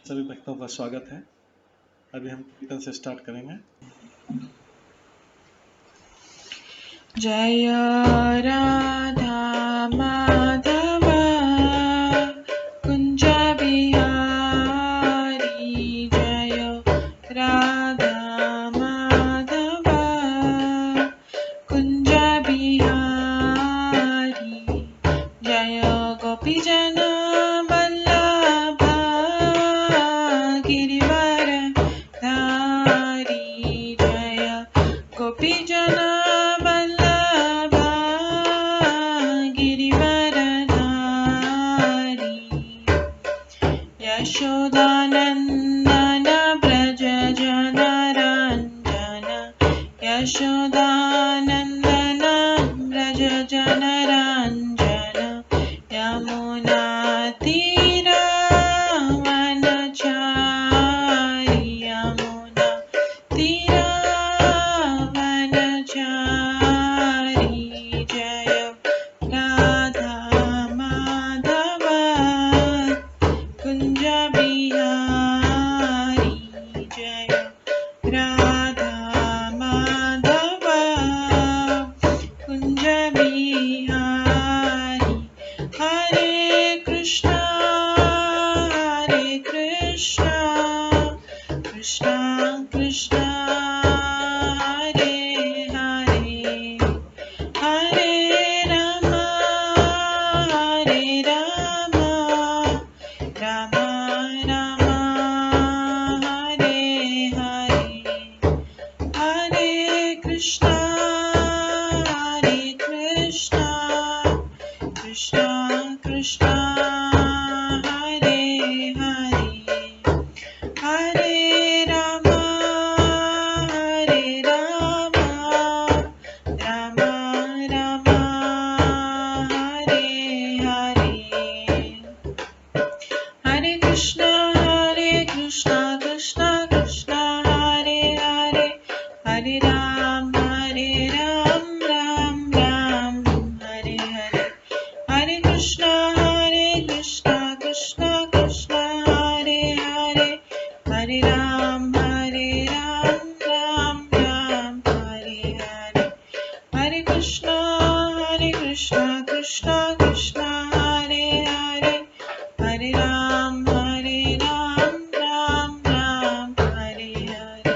सभी भक्तों का स्वागत है। अभी हम कीर्तन से स्टार्ट करेंगे। जय राधा माधव कुंज बिहारी, जय राधा माधव कुंज बिहारी, जय गोपीजन वल्लभ गिरिवर धारी, जय गोपीजन वल्लभ गिरिवर धारी, यशोदानंदन व्रज जनरंजन, यशोदानंदन व्रज जनरंजन, यमुना तीरवनचारी, यमुना तीरवनचारी, जय राधा माधव कुंज बिहारी, जय राधा माधव कुंज बिहारी, हरे कृष्णा कृष्णा कृष्णा हरे हरे, हरे राम राम राम हरे हरे, हरे कृष्णा कृष्णा कृष्णा हरे हरे, हरे राम राम राम हरे हरे, हरे कृष्णा कृष्णा कृष्णा हरे हरे, हरे राम राम राम हरे हरे, हरे कृष्णा कृष्णा कृष्णा हरे हरे, हरे राम राम हरे हरे, हरे कृष्णा कृष्णा कृष्णा हरे हरे, हरे राम राम हरे हरे,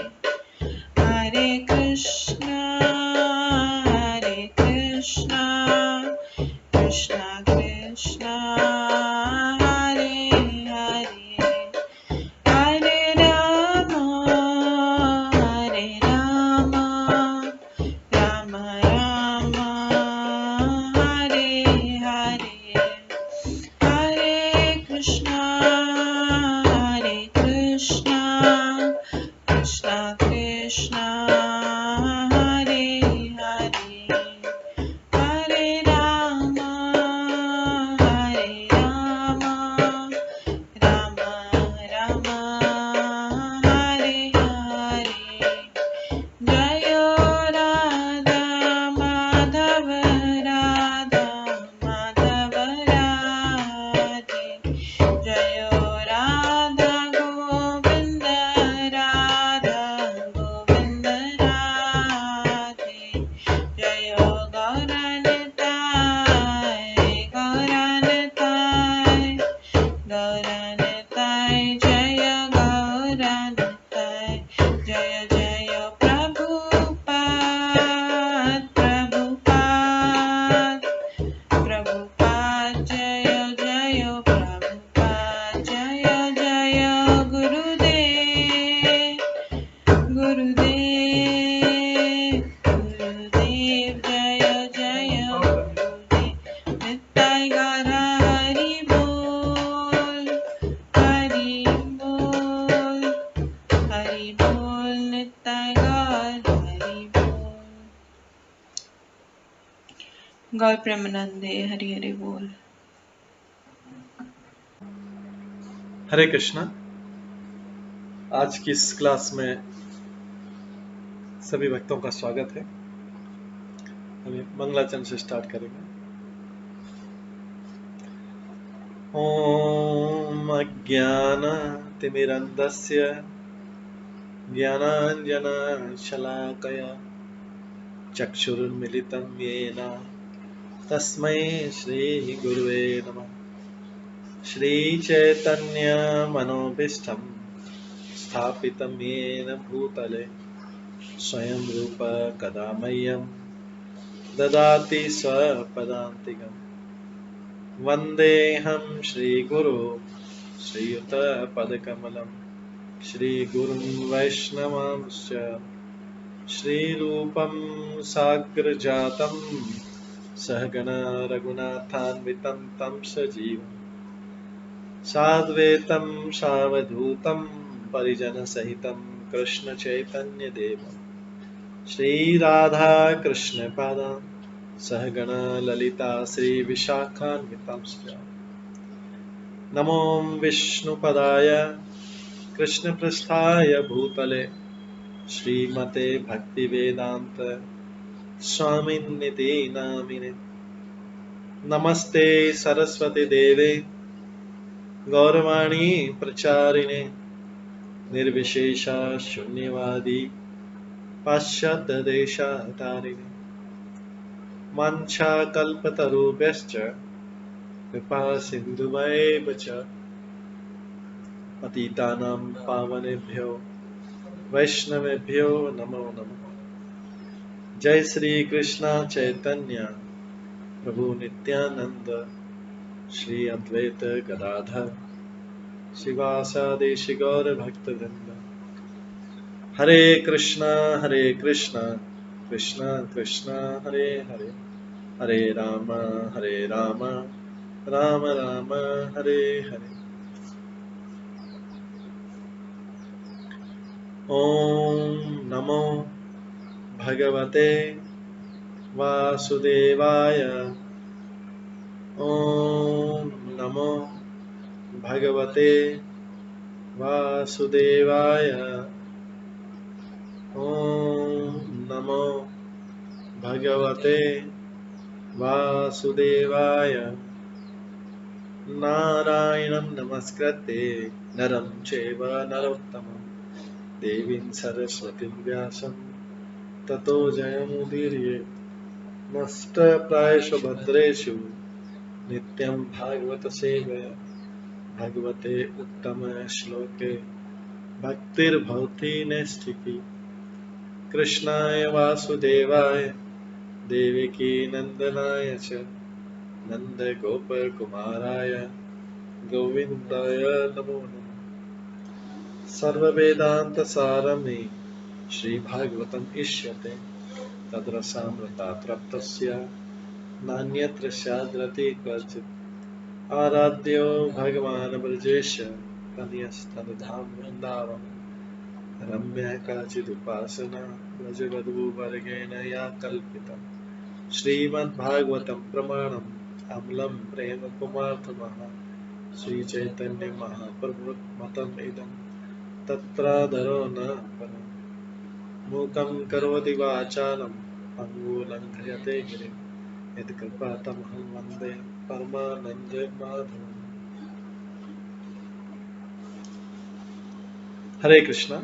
हरे कृष्णा कृष्णा कृष्णा हरे हरे, हरे राम राम राम हरे हरे, हरे कृष्णा कृष्णा कृष्णा हरे हरे, हरे राम राम राम हरे हरे, जय राधा माधव राधे, जय राधा गोविंद राधे, जय गौरनिताय जय गौरनिताय, जय जय प्रभुपाद जय जय प्रभुपाद, जय जय गुरुदेव जय जय गुरुदेव, नित्य गौर हरि बोल नित्य गौर हरि बोल। गौर प्रेमानंदे हरि हरि बोल। हरे कृष्णा। आज की इस क्लास में सभी भक्तों का स्वागत है। अभी मंगलाचरण से स्टार्ट करेंगे। ओम अज्ञान तिमिरन्धस्य ज्ञानाञ्जनशलाकया चक्षुरुन्मिलितं येन तस्मै श्रीगुरुवे नमः। श्रीचैतन्यमनोभीष्टं स्थापितं येन भूतले स्वयं रूप कदा मह्यं ददाति स्वपदान्तिकम्। वन्देऽहं श्रीगुरो श्रीयुतपदकमलं श्रीगुरुं वैष्णवांश्च श्रीरूपं साग्रजातं सहगण रघुनाथान्वितं तं सजीवं साद्वैतं सावधूतं परिजनसहितं कृष्णचैतन्यदेवं श्रीराधाकृष्णपादान् सहगण ललिता श्रीविशाखान्वितांश्च नमो विष्णुपदाय कृष्णपृष्ठाय भूतले श्रीमते भक्तिवेदान्त स्वामिन्निति नामिने। नमस्ते सरस्वती देवे गौरवाणी प्रचारिणे निर्विशेष शून्यवादी पाश्चात्यदेशतारिणे। वाञ्छाकल्पतरुभ्यश्च कृपा सिन्धुभ्येव च पतितानां पावनेभ्यो वैष्णवेभ्यो नमो नमः। जय श्री कृष्ण चैतन्य प्रभु नित्यानंद श्री अद्वैत गदाधर शिवासादि गौर भक्तवृंद। हरे कृष्णा कृष्णा कृष्णा हरे हरे, हरे राम राम राम हरे हरे। ओम नमो भगवते वासुदेवाय। ओम नमो भगवते वासुदेवाय। ओम नमो भगवते वासुदेवाय। नारायणं नमस्कृत्य नरं चैव नरोत्तमं देवीं सरस्वतीं व्यासं ततो जयमुदीरये। नष्टप्रायेषु भद्रेषु नित्यं भागवत सेवया भगवते उत्तम श्लोके भक्तिर्भवति नैष्ठिकी। कृष्णाय वासुदेवाय देवकी नंदनाय च नन्दगोपकुमाराय गोविन्दाय नमो नमः। सर्ववेदान्तसारमि श्रीभागवतम् इष्यते तद्रसामृताप्तस्य नान्यत्र स्याद्रति क्वचित्। आराध्यो भगवान् ब्रजेश तनयस्तनधाम वृन्दावन रम्या काचिदुपासना व्रजवधूवर्गेण या कल्पितम्। श्रीमद्भागवतं प्रमाणम् अमलं प्रेम कुमार्थमः श्रीचैतन्य महाप्रभुमतम् इदं तत्रादरो न परम्। मूकं करोति वाचालं पङ्गुलङ्घयते गिरिं यत्कृपातमहं वन्दे परमानन्दमाधवम्। हरे कृष्णा।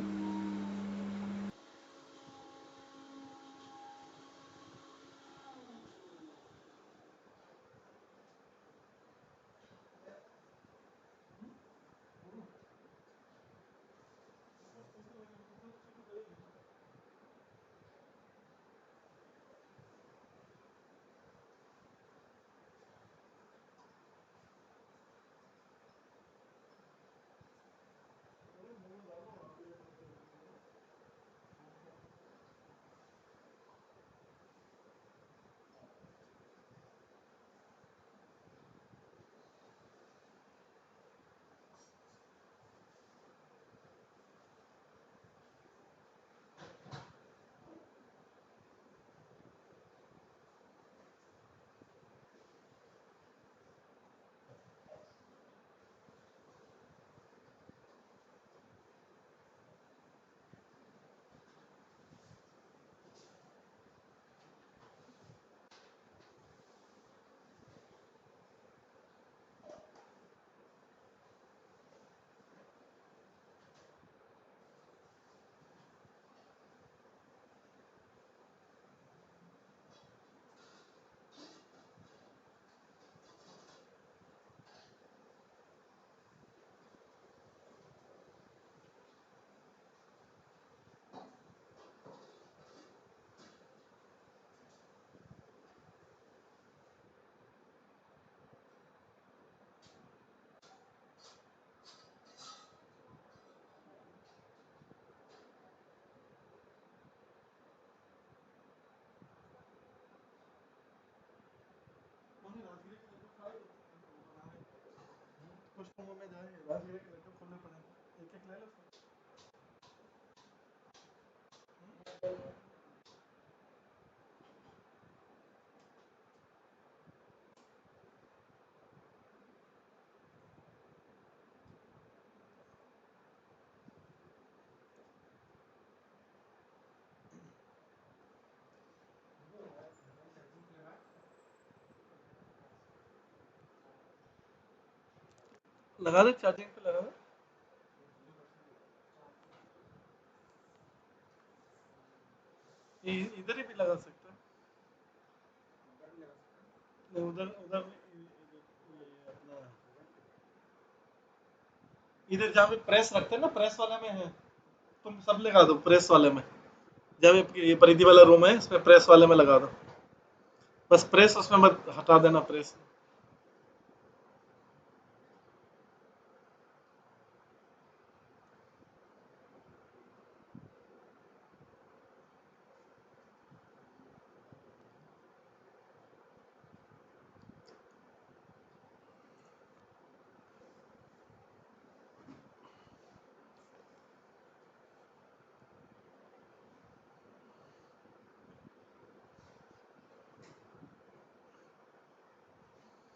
रूम में जाए, राजगिरी के लड्डू खोलने पड़ेंगे, एक एक ले लो। लगा दे, चार्जिंग पे लगा दे। इधर ही भी लगा सकते हैं। नहीं, उधर उधर ये अपना इधर जहाँ पे प्रेस रखते हैं ना, प्रेस वाले में है। तुम सब लगा दो प्रेस वाले में। जब ये परिधि वाला रूम है, इसमें प्रेस वाले में लगा दो। बस प्रेस उसमें मत हटा देना, प्रेस।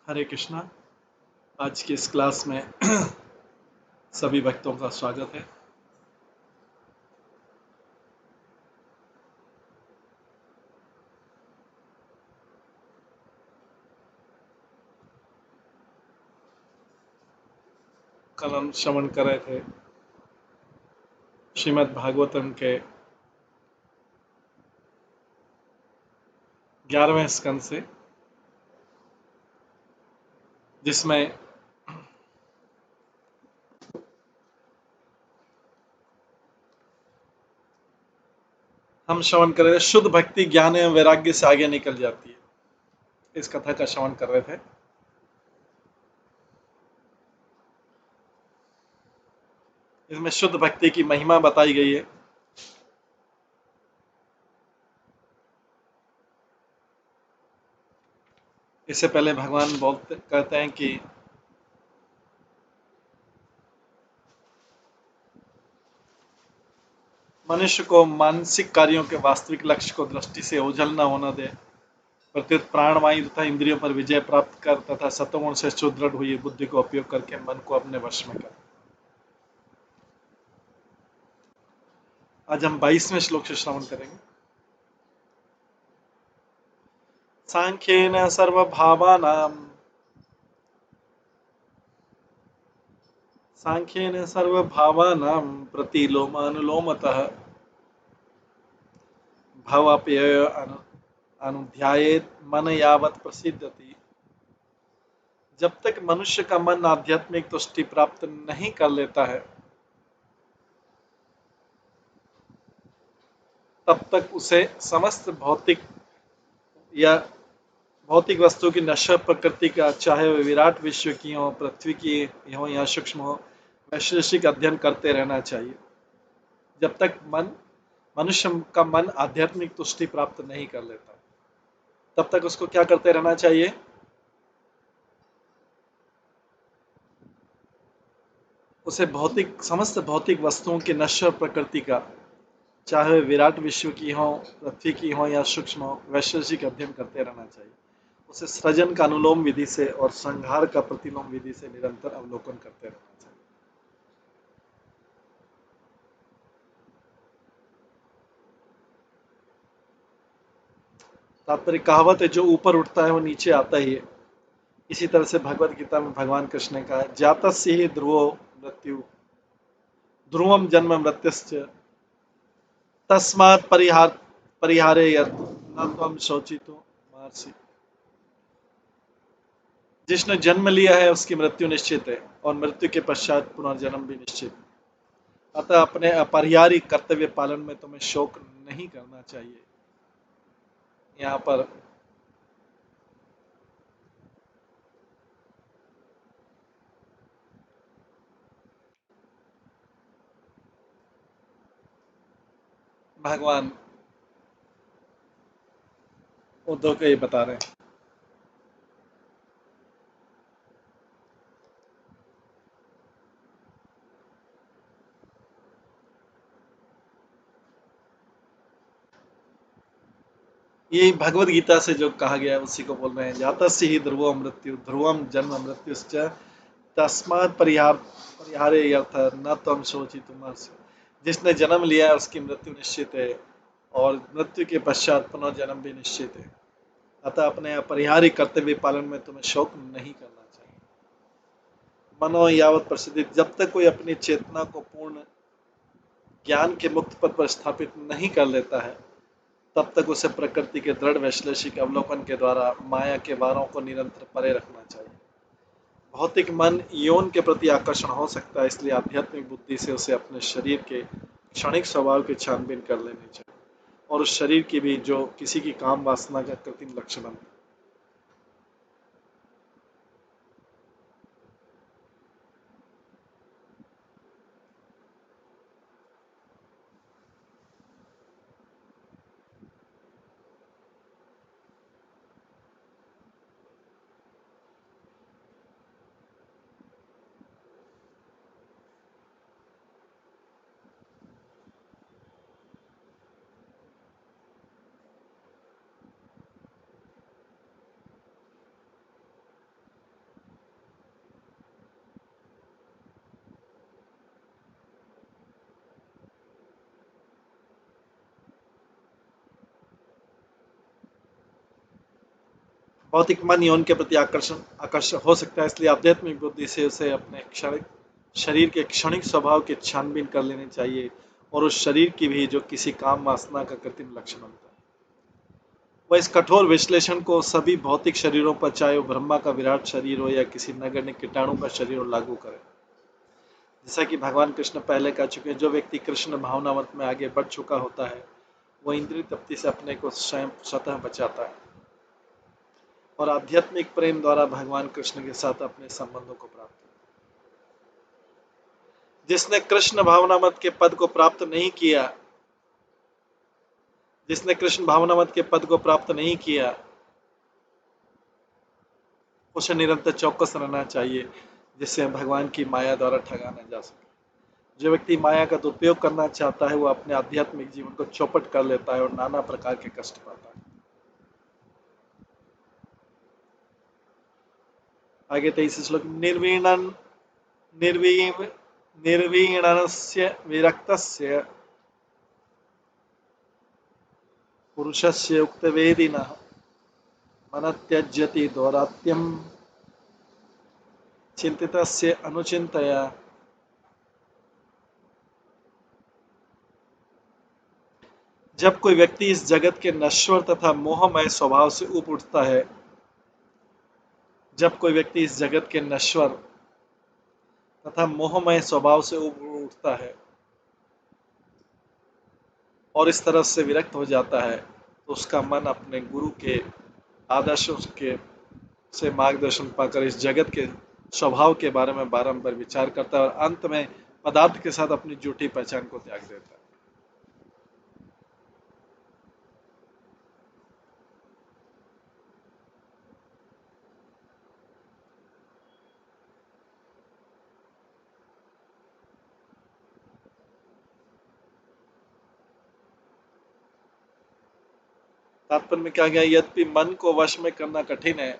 हरे कृष्णा। आज की इस क्लास में सभी भक्तों का स्वागत है। कल हम श्रवण कर रहे थे श्रीमद् भागवतम के 11वें स्कंद से, जिसमें हम श्रवण कर रहे थे शुद्ध भक्ति ज्ञान एवं वैराग्य से आगे निकल जाती है। इस कथा का श्रवण कर रहे थे। इसमें शुद्ध भक्ति की महिमा बताई गई है। इससे पहले भगवान कहते हैं कि मनुष्य को मानसिक कार्यों के वास्तविक लक्ष्य को दृष्टि से ओझल न होना दे, प्रत्युत प्राणवायु तथा इंद्रियों पर विजय प्राप्त कर तथा सत्वगुण से सुदृढ़ हुई बुद्धि का उपयोग करके मन को अपने वश में कर। आज हम 22वें श्लोक से श्रवण करेंगे। सांख्येन सर्वभावानां प्रतिलोमानुलोमतः भवाप्यय अनुध्यायेत मन यावत् प्रसिद्धति। जब तक मनुष्य का मन आध्यात्मिक तुष्टि प्राप्त नहीं कर लेता है, तब तक उसे समस्त भौतिक वस्तु की नश्वर प्रकृति का, चाहे वह विराट विश्व की हो, पृथ्वी की हो या सूक्ष्म हो, वैशेषिक अध्ययन करते रहना चाहिए। जब तक मनुष्य का मन आध्यात्मिक तुष्टि प्राप्त नहीं कर लेता, तब तक उसको क्या करते रहना चाहिए? उसे समस्त भौतिक वस्तुओं की नश्वर प्रकृति का, चाहे विराट विश्व की हो, पृथ्वी की हो या सूक्ष्म हो, वैशेषिक अध्ययन करते रहना चाहिए। उसे सृजन का अनुलोम विधि से और संहार का प्रतिलोम विधि से निरंतर अवलोकन करते रहना चाहिए। तात्पर्य कहावत है, जो ऊपर उठता है वो नीचे आता ही है। इसी तरह से भगवत गीता में भगवान कृष्ण ने कहा, जातस्य हि ध्रुवो मृत्यु ध्रुवम जन्म मृत्युश्च तस्मात् परिहारे यत् न त्वं शोचितो महर्षि। जिसने जन्म लिया है उसकी मृत्यु निश्चित है, और मृत्यु के पश्चात पुनर्जन्म भी निश्चित है। अतः अपने अपरिहार्य कर्तव्य पालन में तुम्हें शोक नहीं करना चाहिए। यहाँ पर भगवान उद्धव को ये बता रहे हैं। ये भगवत गीता से जो कहा गया है उसी को बोल रहे हैं। जातस्य ही ध्रुवो मृत्यु ध्रुवम जन्म मृत्युश्च तस्मात् परिहारे अर्थ न तम शोची तुम। जिसने जन्म लिया है उसकी मृत्यु निश्चित है और मृत्यु के पश्चात पुनर्जन्म भी निश्चित है। अतः अपने अपरिहार्य कर्तव्य पालन में तुम्हें शोक नहीं करना चाहिए। मनो यावत प्रसिद्धि, जब तक कोई अपनी चेतना को पूर्ण ज्ञान के मुक्त पद पर स्थापित नहीं कर लेता है तब तक उसे प्रकृति के दृढ़ वैश्लेषिक अवलोकन के द्वारा माया के वारों को निरंतर परे रखना चाहिए। भौतिक मन यौन के प्रति आकर्षण हो सकता है, इसलिए आध्यात्मिक बुद्धि से उसे अपने शरीर के क्षणिक स्वभाव की छानबीन कर लेनी चाहिए और उस शरीर की भी जो किसी की काम वासना का कृत्रिम लक्ष्य बनता है। भौतिक मन यौन के प्रति आकर्षण हो सकता है, इसलिए आध्यात्मिक बुद्धि से उसे अपने क्षणिक शरीर के क्षणिक स्वभाव की छानबीन कर लेनी चाहिए और उस शरीर की भी जो किसी काम वासना का कृत्रिम लक्ष्य बनता है। वह इस कठोर विश्लेषण को सभी भौतिक शरीरों पर, चाहे वो ब्रह्मा का विराट शरीर हो या किसी नगण्य कीटाणु का शरीर हो, लागू करे। जैसा कि भगवान कृष्ण पहले कह चुके हैं, जो व्यक्ति कृष्ण भावनावत में आगे बढ़ चुका होता है वह इंद्रिय तृप्ति से अपने को स्वयं स्वतः बचाता है और आध्यात्मिक प्रेम द्वारा भगवान कृष्ण के साथ अपने संबंधों को प्राप्त करता है। जिसने कृष्ण भावनामत के पद को प्राप्त नहीं किया जिसने कृष्ण भावनामत के पद को प्राप्त नहीं किया उसे निरंतर चौकस रहना चाहिए, जिससे भगवान की माया द्वारा ठगा न जा सके। जो व्यक्ति माया का दुरुपयोग करना चाहता है वह अपने आध्यात्मिक जीवन को चौपट कर लेता है और नाना प्रकार के कष्ट पाता है। आगे 23 श्लोक, निर्वीणस्य विरक्तस्य पुरुषस्य उक्तवेदिनः मनत्यज्यति दौरात्यम चिंतितस्य अनुचिंतया। जब कोई व्यक्ति इस जगत के नश्वर तथा मोहमय स्वभाव से ऊपर उठता है जब कोई व्यक्ति इस जगत के नश्वर तथा मोहमय स्वभाव से ऊपर उठता है और इस तरह से विरक्त हो जाता है तो उसका मन अपने गुरु के आदर्शों के से मार्गदर्शन पाकर इस जगत के स्वभाव के बारे में बारंबार विचार करता है और अंत में पदार्थ के साथ अपनी झूठी पहचान को त्याग देता है। तात्पर्य में क्या गया, यद्यपि मन को वश में करना कठिन है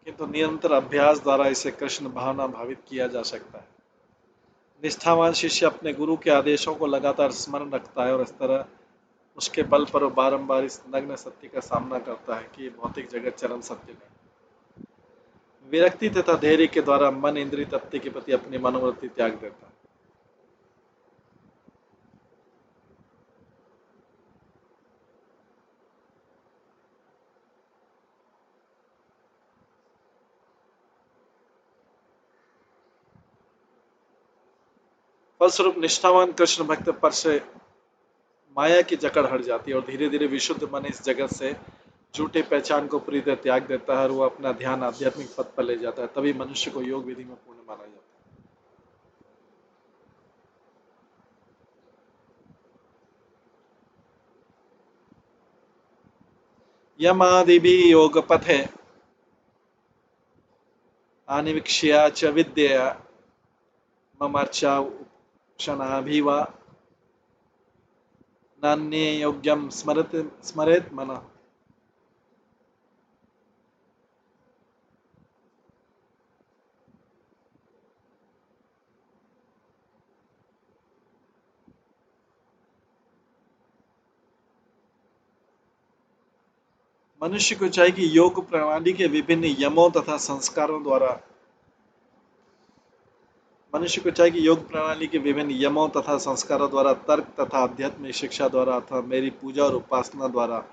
किंतु निरंतर अभ्यास द्वारा इसे कृष्ण भावना भावित किया जा सकता है। निष्ठावान शिष्य अपने गुरु के आदेशों को लगातार स्मरण रखता है और इस तरह उसके बल पर वो बारंबार इस नग्न सत्य का सामना करता है कि भौतिक जगत चरम सत्य नहीं। विरक्ति तथा धैर्य के द्वारा मन इंद्रिय तत्व के प्रति अपनी मनोवृत्ति त्याग देता है। फलस्वरूप निष्ठावान कृष्ण भक्त पर से माया की जकड़ हट जाती है और धीरे धीरे विशुद्ध मन इस जगत से झूठे पहचान को पूरी तरह त्याग देता है और वो अपना ध्यान आध्यात्मिक पथ पर ले जाता है। तभी मनुष्य को योग विधि में पूर्ण माना जाता है। यमादि भी योग पथे आनिवीक्ष्या च विद्यया ममर्चा क्षणाभिवा नान्ये योग्यम स्मरेत मनः। मनुष्य को चाहिए कि योग प्रणाली के विभिन्न यमों तथा संस्कारों द्वारा मनुष्य को चाहिए कि योग प्रणाली के विभिन्न यमों तथा संस्कारों द्वारा, तर्क तथा आध्यात्मिक शिक्षा द्वारा अथवा मेरी पूजा और उपासना द्वारा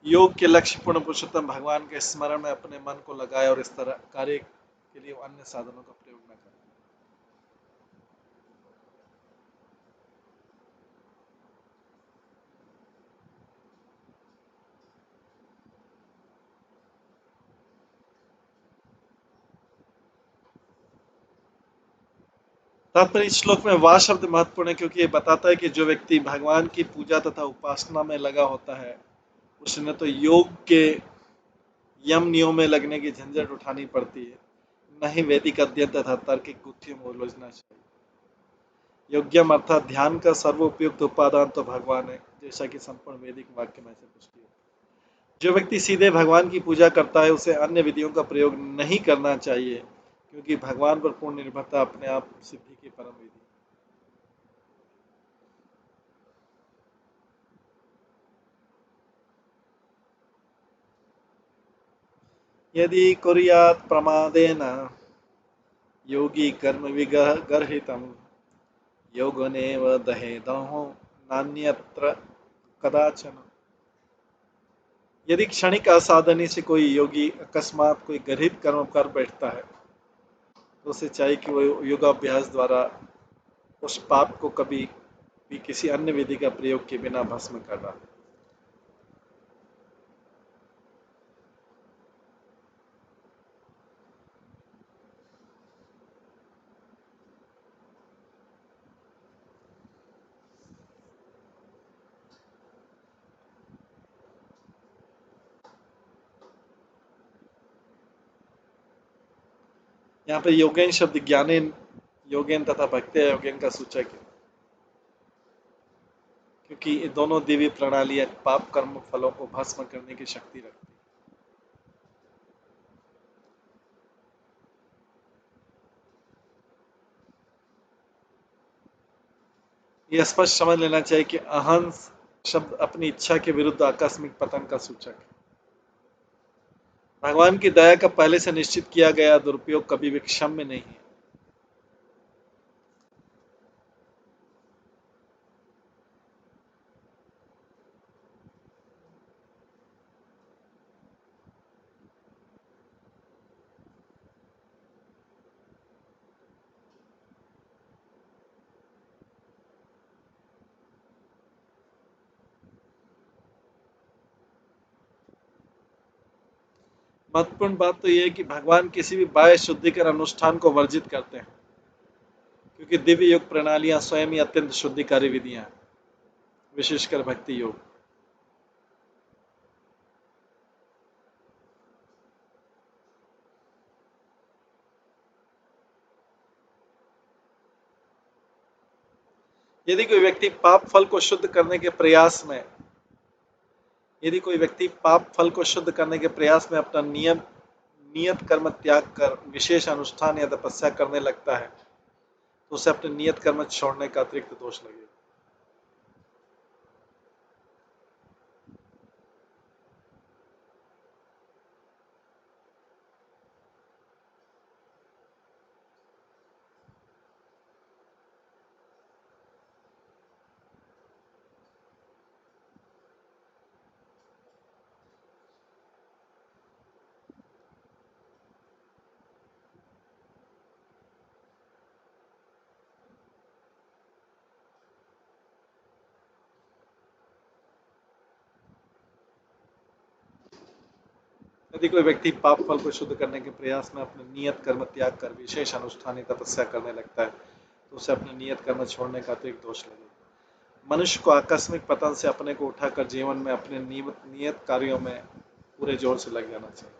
योग के लक्ष्य पूर्ण पुरुषोत्तम भगवान के स्मरण में अपने मन को लगाए और इस तरह कार्य के लिए अन्य साधनों का प्रयोग न करें। तात्पर्य इस श्लोक में वाह शब्द महत्वपूर्ण है क्योंकि ये बताता है कि जो व्यक्ति भगवान की पूजा तथा उपासना में लगा होता है उसे न तो योग के यम नियम में लगने की झंझट उठानी पड़ती है, न ही वैदिक अध्ययन तथा तार्किक गुत्थियों में उलझना चाहिए। योग्यम अर्थात ध्यान का सर्वोपयुक्त उपादान तो भगवान है, जैसा कि संपूर्ण वैदिक वाक्य में से पुष्टि है। जो व्यक्ति सीधे भगवान की पूजा करता है उसे अन्य विधियों का प्रयोग नहीं करना चाहिए क्योंकि भगवान पर पूर्ण निर्भरता अपने आप सिद्धि की परम विधि। यदि कुर्यात् प्रमादेन योगी कर्म विगर्हितम् योगनेव दहेदहो नान्यत्र कदाचन। यदि क्षणिक असाधनी से कोई योगी अकस्मात कोई गर्हित कर्म कर बैठता है तो उसे चाहिए कि वो योगाभ्यास द्वारा उस पाप को कभी भी किसी अन्य विधि का प्रयोग के बिना भस्म कर डाले। यहाँ पे योगेन शब्द ज्ञानेन योगेन तथा भक्ति योगेन का सूचक है क्योंकि ये दोनों दिव्य प्रणालियां पाप कर्म फलों को भस्म करने की शक्ति रखती है। ये स्पष्ट समझ लेना चाहिए कि अहंस शब्द अपनी इच्छा के विरुद्ध आकस्मिक पतन का सूचक है। भगवान की दया का पहले से निश्चित किया गया दुरुपयोग कभी भी क्षम्य नहीं है। महत्वपूर्ण बात तो यह है कि भगवान किसी भी बाह्य शुद्धिकर अनुष्ठान को वर्जित करते हैं क्योंकि दिव्य योग प्रणालियां स्वयं ही अत्यंत शुद्धिकारी विधियां हैं, विशेषकर भक्ति योग। यदि कोई व्यक्ति पाप फल को शुद्ध करने के प्रयास में यदि कोई व्यक्ति पाप फल को शुद्ध करने के प्रयास में अपना नियत कर्म त्याग कर विशेष अनुष्ठान या तपस्या करने लगता है तो उसे अपने नियत कर्म छोड़ने का अतिरिक्त दोष लगेगा। यदि कोई व्यक्ति पाप फल को शुद्ध करने के प्रयास में अपने नियत कर्म त्याग कर विशेष अनुष्ठान या तपस्या करने लगता है तो उसे अपने नियत कर्म छोड़ने का अतिरिक्त दोष लगेगा। मनुष्य को आकस्मिक पतन से अपने को उठाकर जीवन में अपने नियत कार्यों में पूरे जोर से लग जाना चाहिए।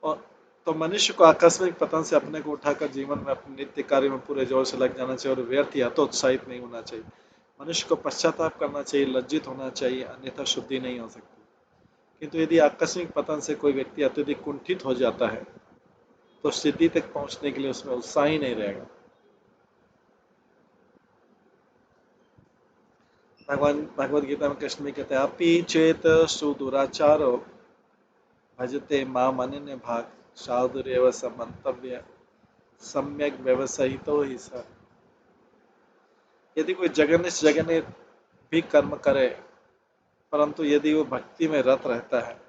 और तो मनुष्य को आकस्मिक पतन से अपने को उठाकर जीवन में अपने नित्य कार्य में पूरे जोर से लग जाना चाहिए और व्यर्थ या तो उत्साहित नहीं होना चाहिए। मनुष्य को पश्चाताप करना चाहिए, लज्जित होना चाहिए, अन्यथा शुद्धि नहीं हो सकती। किंतु यदि आकस्मिक पतन से कोई व्यक्ति अत्यधिक कुंठित हो जाता है तो सिद्धि तक पहुंचने के लिए उसमें उत्साह ही नहीं रहेगा। भगवान भगवद गीता में कृष्ण भी कहते हैं, अपि चेत सुदुराचारो भजते माम अनन्य भाग साधुरेव समन्तव्य सम्यक व्यवसायितो ही स। यदि कोई जगन्य से जगन्य भी कर्म करे परंतु यदि वो भक्ति में रत रहता है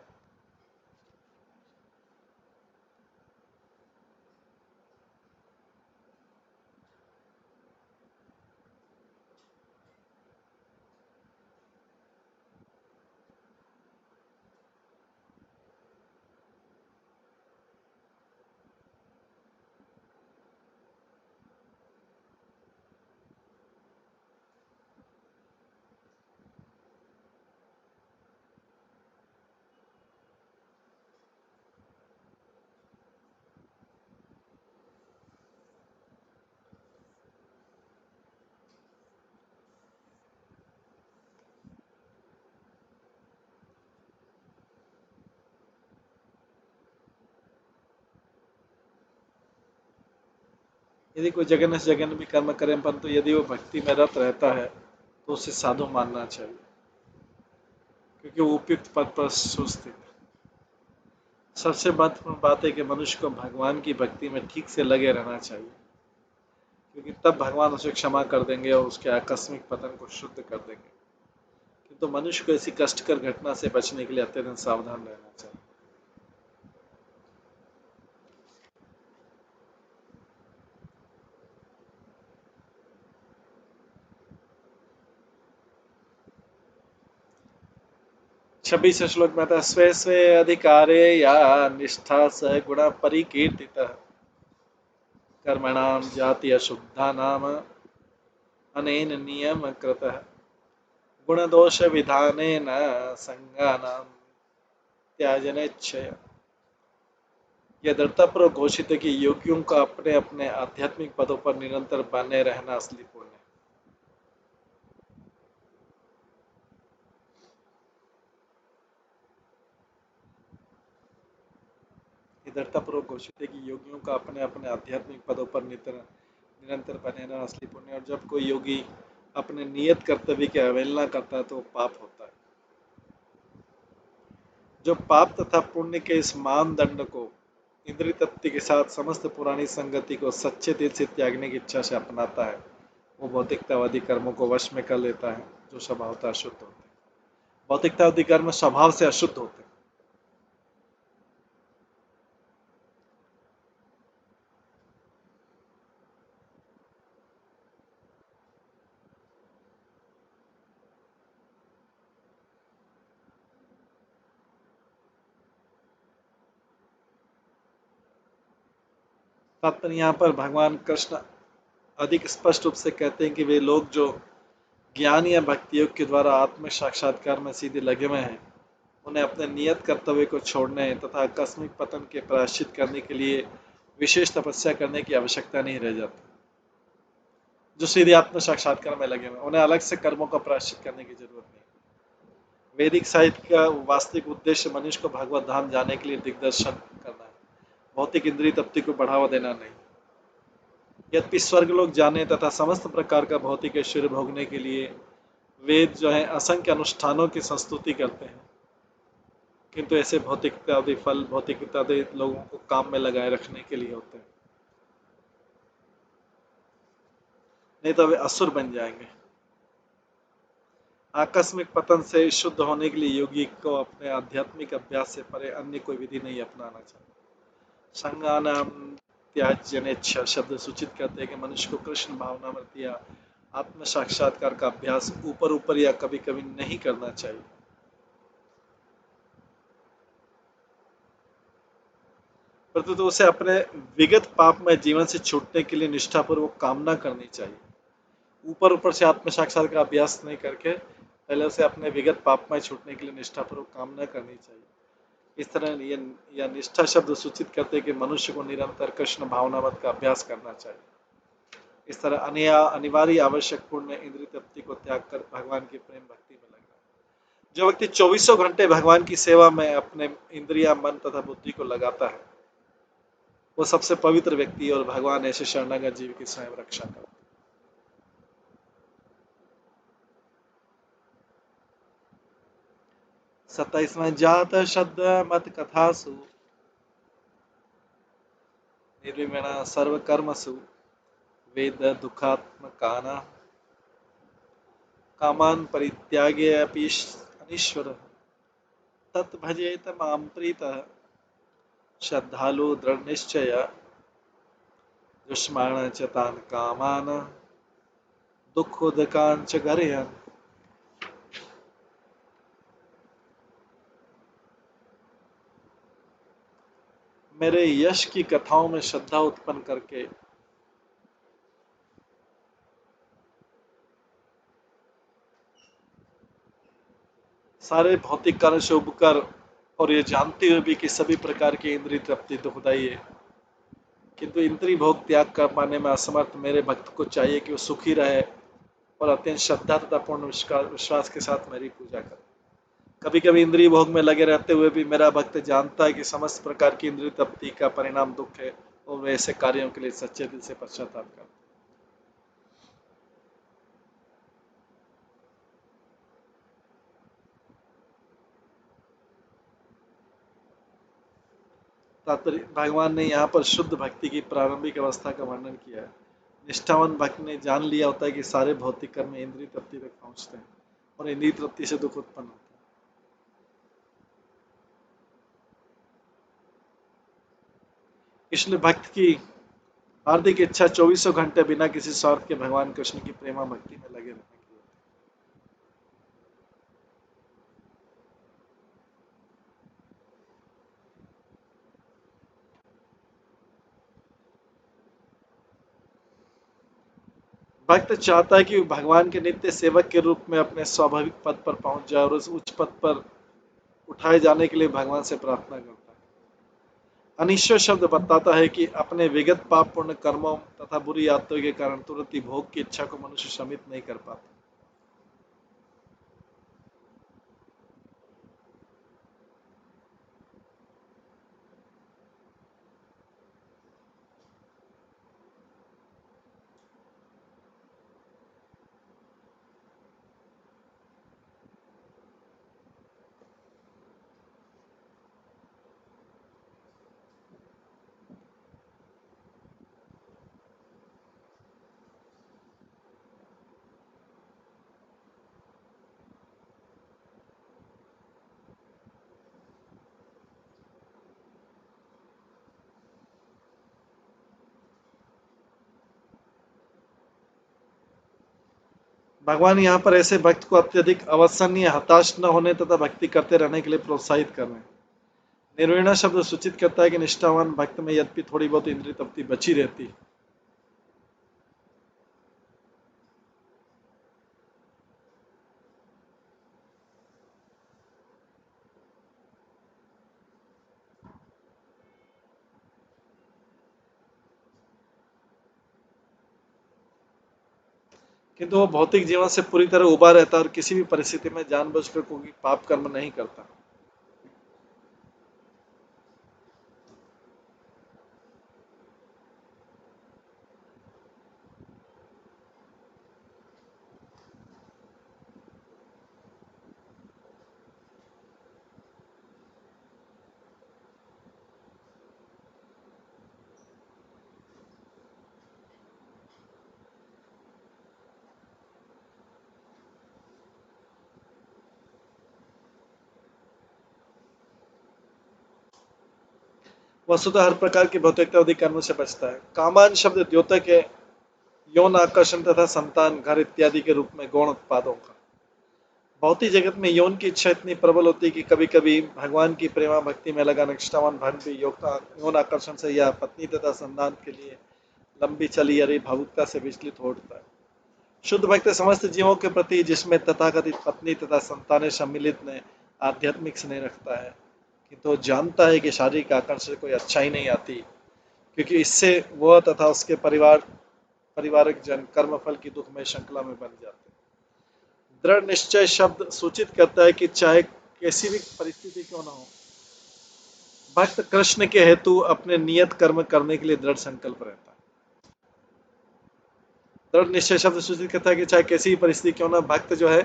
यदि कोई जगन्य से जगन्य भी कर्म करे परंतु यदि वो भक्ति में रत रहता है तो उसे साधु मानना चाहिए क्योंकि वो उपयुक्त पद पर सुस्थित। सबसे महत्वपूर्ण बात है कि मनुष्य को भगवान की भक्ति में ठीक से लगे रहना चाहिए क्योंकि तब भगवान उसे क्षमा कर देंगे और उसके आकस्मिक पतन को शुद्ध कर देंगे। किंतु मनुष्य को ऐसी कष्टकर घटना से बचने के लिए अत्यंत सावधान रहना चाहिए। छब्बीस श्लोक में था, स्वे स्वे अधिकारे या निष्ठा स गुण परिकीर्तितः कर्मणाम जाति अशुद्धा नाम अनेन नियम कृतः गुणदोष विधानेन संगानाम त्याजनेच्छय। यह दृढ़तापूर्वक घोषित है कि योगियों का अपने अपने आध्यात्मिक पदों पर निरंतर बने रहना असली पुण्य है। यह दृढ़तापूर्वक घोषित है कि योगियों का अपने अपने आध्यात्मिक पदों पर निरंतर बने रहना असली पुण्य है। और जब कोई योगी अपने नियत कर्तव्य की अवहेलना करता है तो वो पाप होता है। जो पाप तथा पुण्य के इस मानदंड को इंद्रिय तृप्ति के साथ समस्त पुरानी संगति को सच्चे दिल से त्यागने की इच्छा से अपनाता है वो भौतिकतावादी कर्मों को वश में कर लेता है जो स्वभावतः अशुद्ध होते हैं। भौतिकतावादी कर्म स्वभाव से अशुद्ध होते हैं। तात्पर्य यहाँ पर भगवान कृष्ण अधिक स्पष्ट रूप से कहते हैं कि वे लोग जो ज्ञान या भक्ति योग के द्वारा आत्म साक्षात्कार में सीधे लगे हुए हैं उन्हें अपने नियत कर्तव्य को छोड़ने तथा आकस्मिक पतन के प्रायश्चित करने के लिए विशेष तपस्या करने की आवश्यकता नहीं रह जाती। जो सीधे आत्म साक्षात्कार में लगे हुए उन्हें अलग से कर्मों का प्रायश्चित करने की जरूरत नहीं। वैदिक साहित्य का वास्तविक उद्देश्य मनुष्य को भगवत धाम जाने के लिए दिग्दर्शन करना है, भौतिक इंद्रिय तृप्ति को बढ़ावा देना नहीं। यद्यपि स्वर्ग लोग जाने तथा समस्त प्रकार का भौतिक ऐश्वर्य भोगने के लिए वेद जो है असंख्य अनुष्ठानों की संस्तुति करते हैं किंतु ऐसे भौतिकतावादी फल भौतिकतावादी लोगों को काम में लगाए रखने के लिए होते हैं, नहीं तो वे असुर बन जाएंगे। आकस्मिक पतन से शुद्ध होने के लिए योगी को अपने आध्यात्मिक अभ्यास से परे अन्य कोई विधि नहीं अपनाना चाहिए। संज्ञानाम त्याज्यनेच्छा शब्द सूचित करते हैं कि मनुष्य को कृष्ण भावनामृति या आत्म साक्षात्कार का अभ्यास ऊपर ऊपर या कभी कभी नहीं करना चाहिए, परंतु तो उसे अपने विगत पापमय जीवन से छूटने के लिए निष्ठापूर्वक कामना करनी चाहिए। ऊपर ऊपर से आत्म साक्षात्कार का अभ्यास नहीं करके पहले उसे अपने विगत पापमय छूटने के लिए निष्ठापूर्वक कामना करनी चाहिए। इस तरह यह निष्ठा शब्द सूचित करते हैं कि मनुष्य को निरंतर कृष्ण भावनावत का अभ्यास करना चाहिए। इस तरह अनिवार्य आवश्यक पूर्ण इंद्रिय तृप्ति को त्याग कर भगवान की प्रेम भक्ति में लगना। जो व्यक्ति चौबीसों घंटे भगवान की सेवा में अपने इंद्रिया मन तथा बुद्धि को लगाता है वो सबसे पवित्र व्यक्ति और भगवान ऐसे शरणागत जीव की स्वयं रक्षा करता है। 27वां जात शब्द मत कथासु निर्विमेण सर्वकर्मसु वेद दुखात्मकाना कामान परित्यागे अपि अनीश्वरः तत् भजेत मां प्रीतः श्रद्धालु दृढ़ निश्चय दुष्माण च तान् कामान दुःखोदकान् च गरयन्। मेरे यश की कथाओं में श्रद्धा उत्पन्न करके सारे भौतिक कार्य से उबकर और ये जानते हुए भी कि सभी प्रकार की इंद्रिय तृप्ति दुखदायी है, किंतु इंद्रिय भोग त्याग कर पाने में असमर्थ मेरे भक्त को चाहिए कि वो सुखी रहे और अत्यंत श्रद्धा तथा पूर्ण विश्वास के साथ मेरी पूजा करे। कभी कभी इंद्रिय भोग में लगे रहते हुए भी मेरा भक्त जानता है कि समस्त प्रकार की इंद्रिय तृप्ति का परिणाम दुख है और वे ऐसे कार्यों के लिए सच्चे दिल से पश्चाताप करते। तात्पर्य भगवान ने यहाँ पर शुद्ध भक्ति की प्रारंभिक अवस्था का वर्णन किया है। निष्ठावान भक्त ने जान लिया होता है कि सारे भौतिक कर्म इंद्रिय तृप्ति तक पहुंचते हैं और इंद्रिय तृप्ति से दुख उत्पन्न होता है। इसलिए भक्त की हार्दिक इच्छा चौबीसों घंटे बिना किसी स्वार्थ के भगवान कृष्ण की प्रेमा भक्ति में लगे रहने की होती है। भक्त चाहता है कि भगवान के नित्य सेवक के रूप में अपने स्वाभाविक पद पर पहुंच जाए और उस उच्च पद पर उठाए जाने के लिए भगवान से प्रार्थना करता है। अनिश्वर शब्द बताता है कि अपने विगत पाप पूर्ण कर्मों तथा बुरी आदतों के कारण तुरंत ही भोग की इच्छा को मनुष्य शमित नहीं कर पाता। भगवान यहाँ पर ऐसे भक्त को अत्यधिक अवसन्य हताश न होने तथा भक्ति करते रहने के लिए प्रोत्साहित कर रहे हैं। निर्विणा शब्द सूचित करता है कि निष्ठावान भक्त में यद्यपि थोड़ी बहुत इंद्रिय तृप्ति बची रहती है, किंतु वो भौतिक जीवन से पूरी तरह उबा रहता है और किसी भी परिस्थिति में जानबूझकर कोई पाप कर्म नहीं करता। वस्तुतः हर प्रकार की भौतिकतावादी कर्म से बचता है। कामान शब्द द्योतक है, यौन आकर्षण तथा संतान, घर इत्यादि के रूप में गौण उत्पादों का। भौतिक जगत में यौन की इच्छा इतनी प्रबल होती है कि कभी कभी भगवान की प्रेमा भक्ति में लगा निष्ठावान भक्त भी यौन आकर्षण से या पत्नी तथा संतान के लिए लंबी चली आ रही भावुकता से विचलित हो उठता है। शुद्ध भक्त समस्त जीवों के प्रति, जिसमें तथाकथित पत्नी तथा संतानें सम्मिलित ने, आध्यात्मिक स्नेह रखता है, किंतु तो जानता है कि शारीरिक आकर्षण से कोई अच्छाई नहीं आती, क्योंकि इससे वह तथा उसके परिवारक जन कर्मफल की दुखमय श्रृंखला में बन जाते हैं। दृढ़ निश्चय शब्द सूचित करता है कि चाहे कैसी भी परिस्थिति क्यों न हो, भक्त कृष्ण के हेतु अपने नियत कर्म करने के लिए दृढ़ संकल्प रहता है। दृढ़ निश्चय शब्द सूचित करता है कि चाहे कैसी भी परिस्थिति क्यों ना, भक्त जो है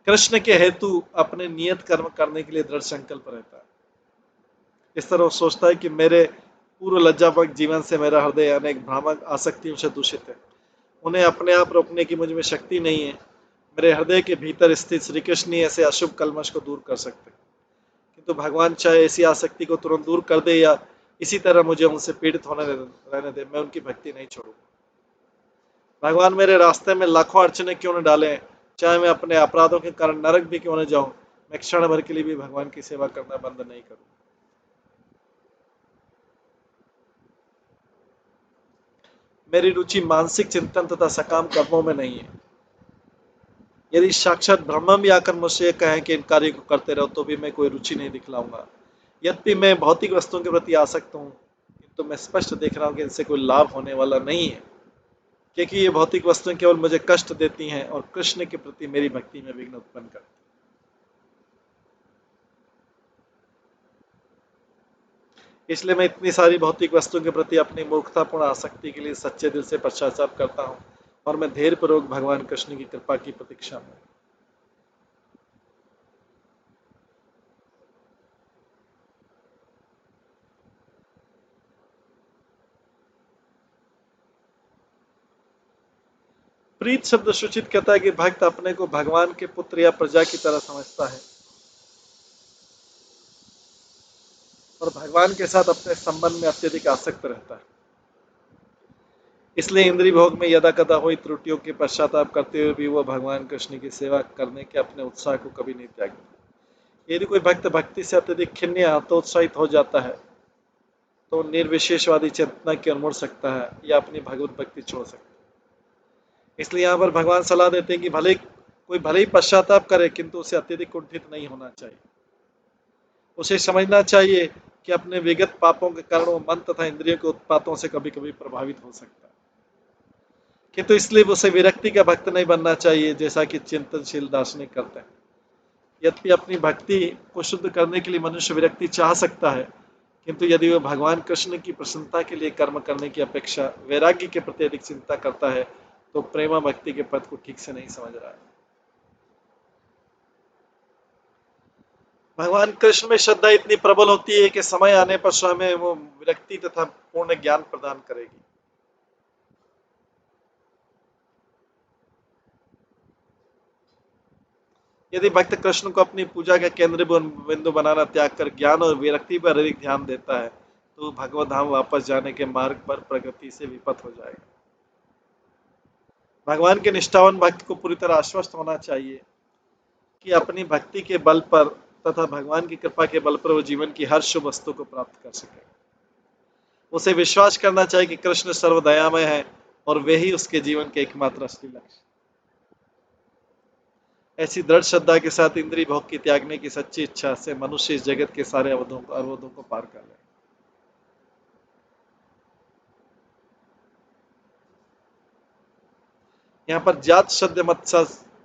कृष्ण के हेतु अपने नियत कर्म करने के लिए दृढ़ संकल्प रहता है। इस तरह वो सोचता है कि मेरे पूर्व लज्जापक जीवन से मेरा हृदय अनेक भ्रामक आसक्तियों से दूषित है, उन्हें अपने आप रोकने की मुझ में शक्ति नहीं है। मेरे हृदय के भीतर स्थित श्री कृष्ण ही ऐसे अशुभ कलमश को दूर कर सकते हैं, किंतु भगवान चाहे ऐसी आसक्ति को तुरंत दूर कर दे या इसी तरह मुझे उनसे पीड़ित होने रहने दे, मैं उनकी भक्ति नहीं छोड़ूंगा। भगवान मेरे रास्ते में लाखों अड़चने क्यों न डालें, चाहे मैं अपने अपराधों के कारण नरक भी क्यों न जाऊं, मैं क्षण भर के लिए भी भगवान की सेवा करना बंद नहीं करूं। मेरी रुचि मानसिक चिंतन तथा सकाम कर्मों में नहीं है। यदि साक्षात ब्रह्म भी आकर मुझसे कहें कि इन कार्यों को करते रहो, तो भी मैं कोई रुचि नहीं दिखलाऊंगा। यद्यपि मैं भौतिक वस्तुओं के प्रति आसक्त हूँ, किंतु मैं स्पष्ट देख रहा हूँ कि इनसे कोई लाभ होने वाला नहीं है, क्योंकि ये भौतिक वस्तुएं केवल मुझे कष्ट देती हैं और कृष्ण के प्रति मेरी भक्ति में विघ्न उत्पन्न करती हैं। इसलिए मैं इतनी सारी भौतिक वस्तुओं के प्रति अपनी मूर्खतापूर्ण आसक्ति के लिए सच्चे दिल से पश्चाताप करता हूँ, और मैं धैर्यपूर्वक भगवान कृष्ण की कृपा की प्रतीक्षा में। प्रीत शब्द सूचित करता है कि भक्त अपने को भगवान के पुत्र या प्रजा की तरह समझता है और भगवान के साथ अपने संबंध में अत्यधिक आसक्त रहता है। इसलिए इंद्रिय भोग में यदा कदा हुई त्रुटियों के पश्चाताप करते हुए भी वह भगवान कृष्ण की सेवा करने के अपने उत्साह को कभी नहीं त्यागता। यदि कोई भक्त भक्ति से अत्यधिक खिन्न या हतोत्साहित हो जाता है, तो निर्विशेषवादी चेतना की ओर मुड़ सकता है या अपनी भगवत भक्ति छोड़ सकता है। इसलिए यहाँ पर भगवान सलाह देते हैं कि भले ही पश्चाताप करे, किंतु उसे अत्यधिक कुंठित नहीं होना चाहिए। उसे समझना चाहिए कि अपने विगत पापों के कारण वो मन तथा इंद्रियों के उत्पातों से कभी कभी प्रभावित हो सकता है, किंतु इसलिए उसे विरक्ति का भक्त नहीं बनना चाहिए, जैसा कि चिंतनशील दार्शनिक करते हैं। यद्यपि अपनी भक्ति को शुद्ध करने के लिए मनुष्य विरक्ति चाह सकता है, किंतु यदि वह भगवान कृष्ण की प्रसन्नता के लिए कर्म करने की अपेक्षा वैराग्य के प्रति अधिक चिंता करता है, तो प्रेमा भक्ति के पद को ठीक से नहीं समझ रहा है। भगवान कृष्ण में श्रद्धा इतनी प्रबल होती है कि समय आने पर स्वयं वो विरक्ति तथा पूर्ण ज्ञान प्रदान करेगी। यदि भक्त कृष्ण को अपनी पूजा का केंद्र बिंदु बनाना त्याग कर ज्ञान और विरक्ति पर अधिक ध्यान देता है, तो भगवत धाम वापस जाने के मार्ग पर प्रगति से विपथ हो जाएगा। भगवान के निष्ठावान भक्त को पूरी तरह आश्वस्त होना चाहिए कि अपनी भक्ति के बल पर तथा भगवान की कृपा के बल पर वो जीवन की हर शुभ वस्तु को प्राप्त कर सके। उसे विश्वास करना चाहिए कि कृष्ण सर्वदयामय है और वे ही उसके जीवन के एकमात्र असली लक्ष्य। ऐसी दृढ़ श्रद्धा के साथ इंद्रिय भोग की त्यागने की सच्ची इच्छा से मनुष्य इस जगत के सारे अवरोधों को पार कर ले। यहाँ पर जात शब्द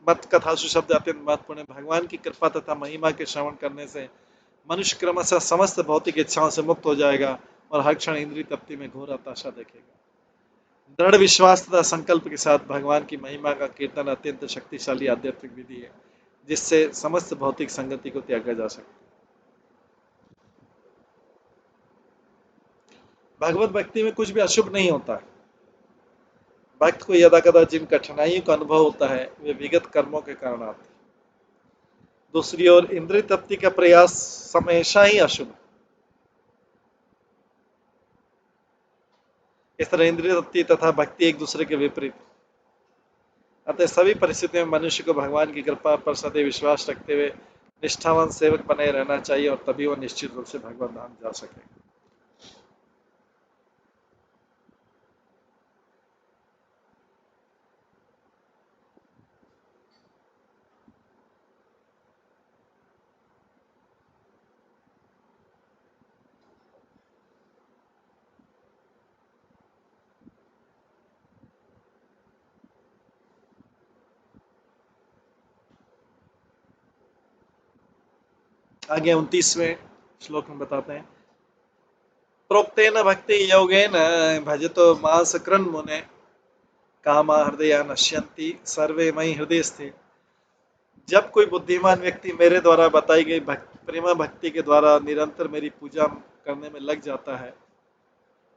मत कथासु शब्द अत्यंत महत्वपूर्ण है। भगवान की कृपा तथा महिमा के श्रवण करने से मनुष्य क्रमशः समस्त भौतिक इच्छाओं से मुक्त हो जाएगा और हर क्षण इंद्रिय तृप्ति में घोर हताशा देखेगा। दृढ़ विश्वास तथा संकल्प के साथ भगवान की महिमा का कीर्तन अत्यंत शक्तिशाली आध्यात्मिक विधि है, जिससे समस्त भौतिक संगति को त्यागा जा सकता है। भगवत भक्ति में कुछ भी अशुभ नहीं होता है। भक्त को यदा कदा जिन कठिनाइयों का अनुभव होता है, वे विगत कर्मों के कारण आते हैं। दूसरी ओर इंद्रिय तृप्ति का प्रयास हमेशा ही अशुभ है। इस तरह इंद्रिय तृप्ति तथा भक्ति एक दूसरे के विपरीत। अतः सभी परिस्थितियों में मनुष्य को भगवान की कृपा पर सदैव विश्वास रखते हुए निष्ठावान सेवक बने रहना चाहिए और तभी वह निश्चित रूप से भगवान धाम जा सकेगा। आगे 29वें श्लोक में बताते हैं, प्रोक्तेन भक्ति योगेन भजतो मास कृन् मुने कामा हृदय नश्यन्ति सर्वे मयि हृदय स्थित। जब कोई बुद्धिमान व्यक्ति मेरे द्वारा बताई गई प्रेमा भक्ति के द्वारा निरंतर मेरी पूजा करने में लग जाता है,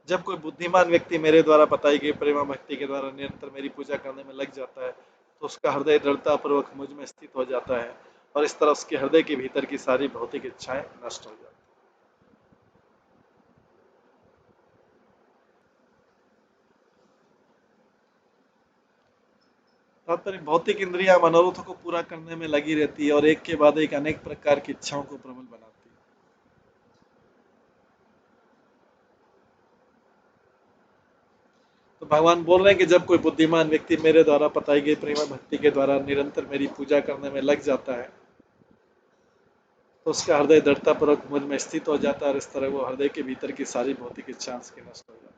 जब कोई बुद्धिमान व्यक्ति मेरे द्वारा बताई गई प्रेमा भक्ति के द्वारा निरंतर मेरी पूजा करने में लग जाता है तो उसका हृदय दृढ़ता पूर्वक मुझ में स्थित हो जाता है और इस तरह उसके हृदय के भीतर की सारी भौतिक इच्छाएं नष्ट हो जाती हैं। तात्पर्य भौतिक इंद्रियां मनोरथों को पूरा करने में लगी रहती है और एक के बाद एक अनेक प्रकार की इच्छाओं को प्रबल बनाती है। तो भगवान बोल रहे हैं कि जब कोई बुद्धिमान व्यक्ति मेरे द्वारा बताई गई प्रेम भक्ति के द्वारा निरंतर मेरी पूजा करने में लग जाता है तो उसका हृदय दृढ़तापूर्वक मुझ में स्थित हो जाता है और इस तरह वो हृदय के भीतर की सारी भौतिक इच्छाएं उसकी नष्ट हो जाती है।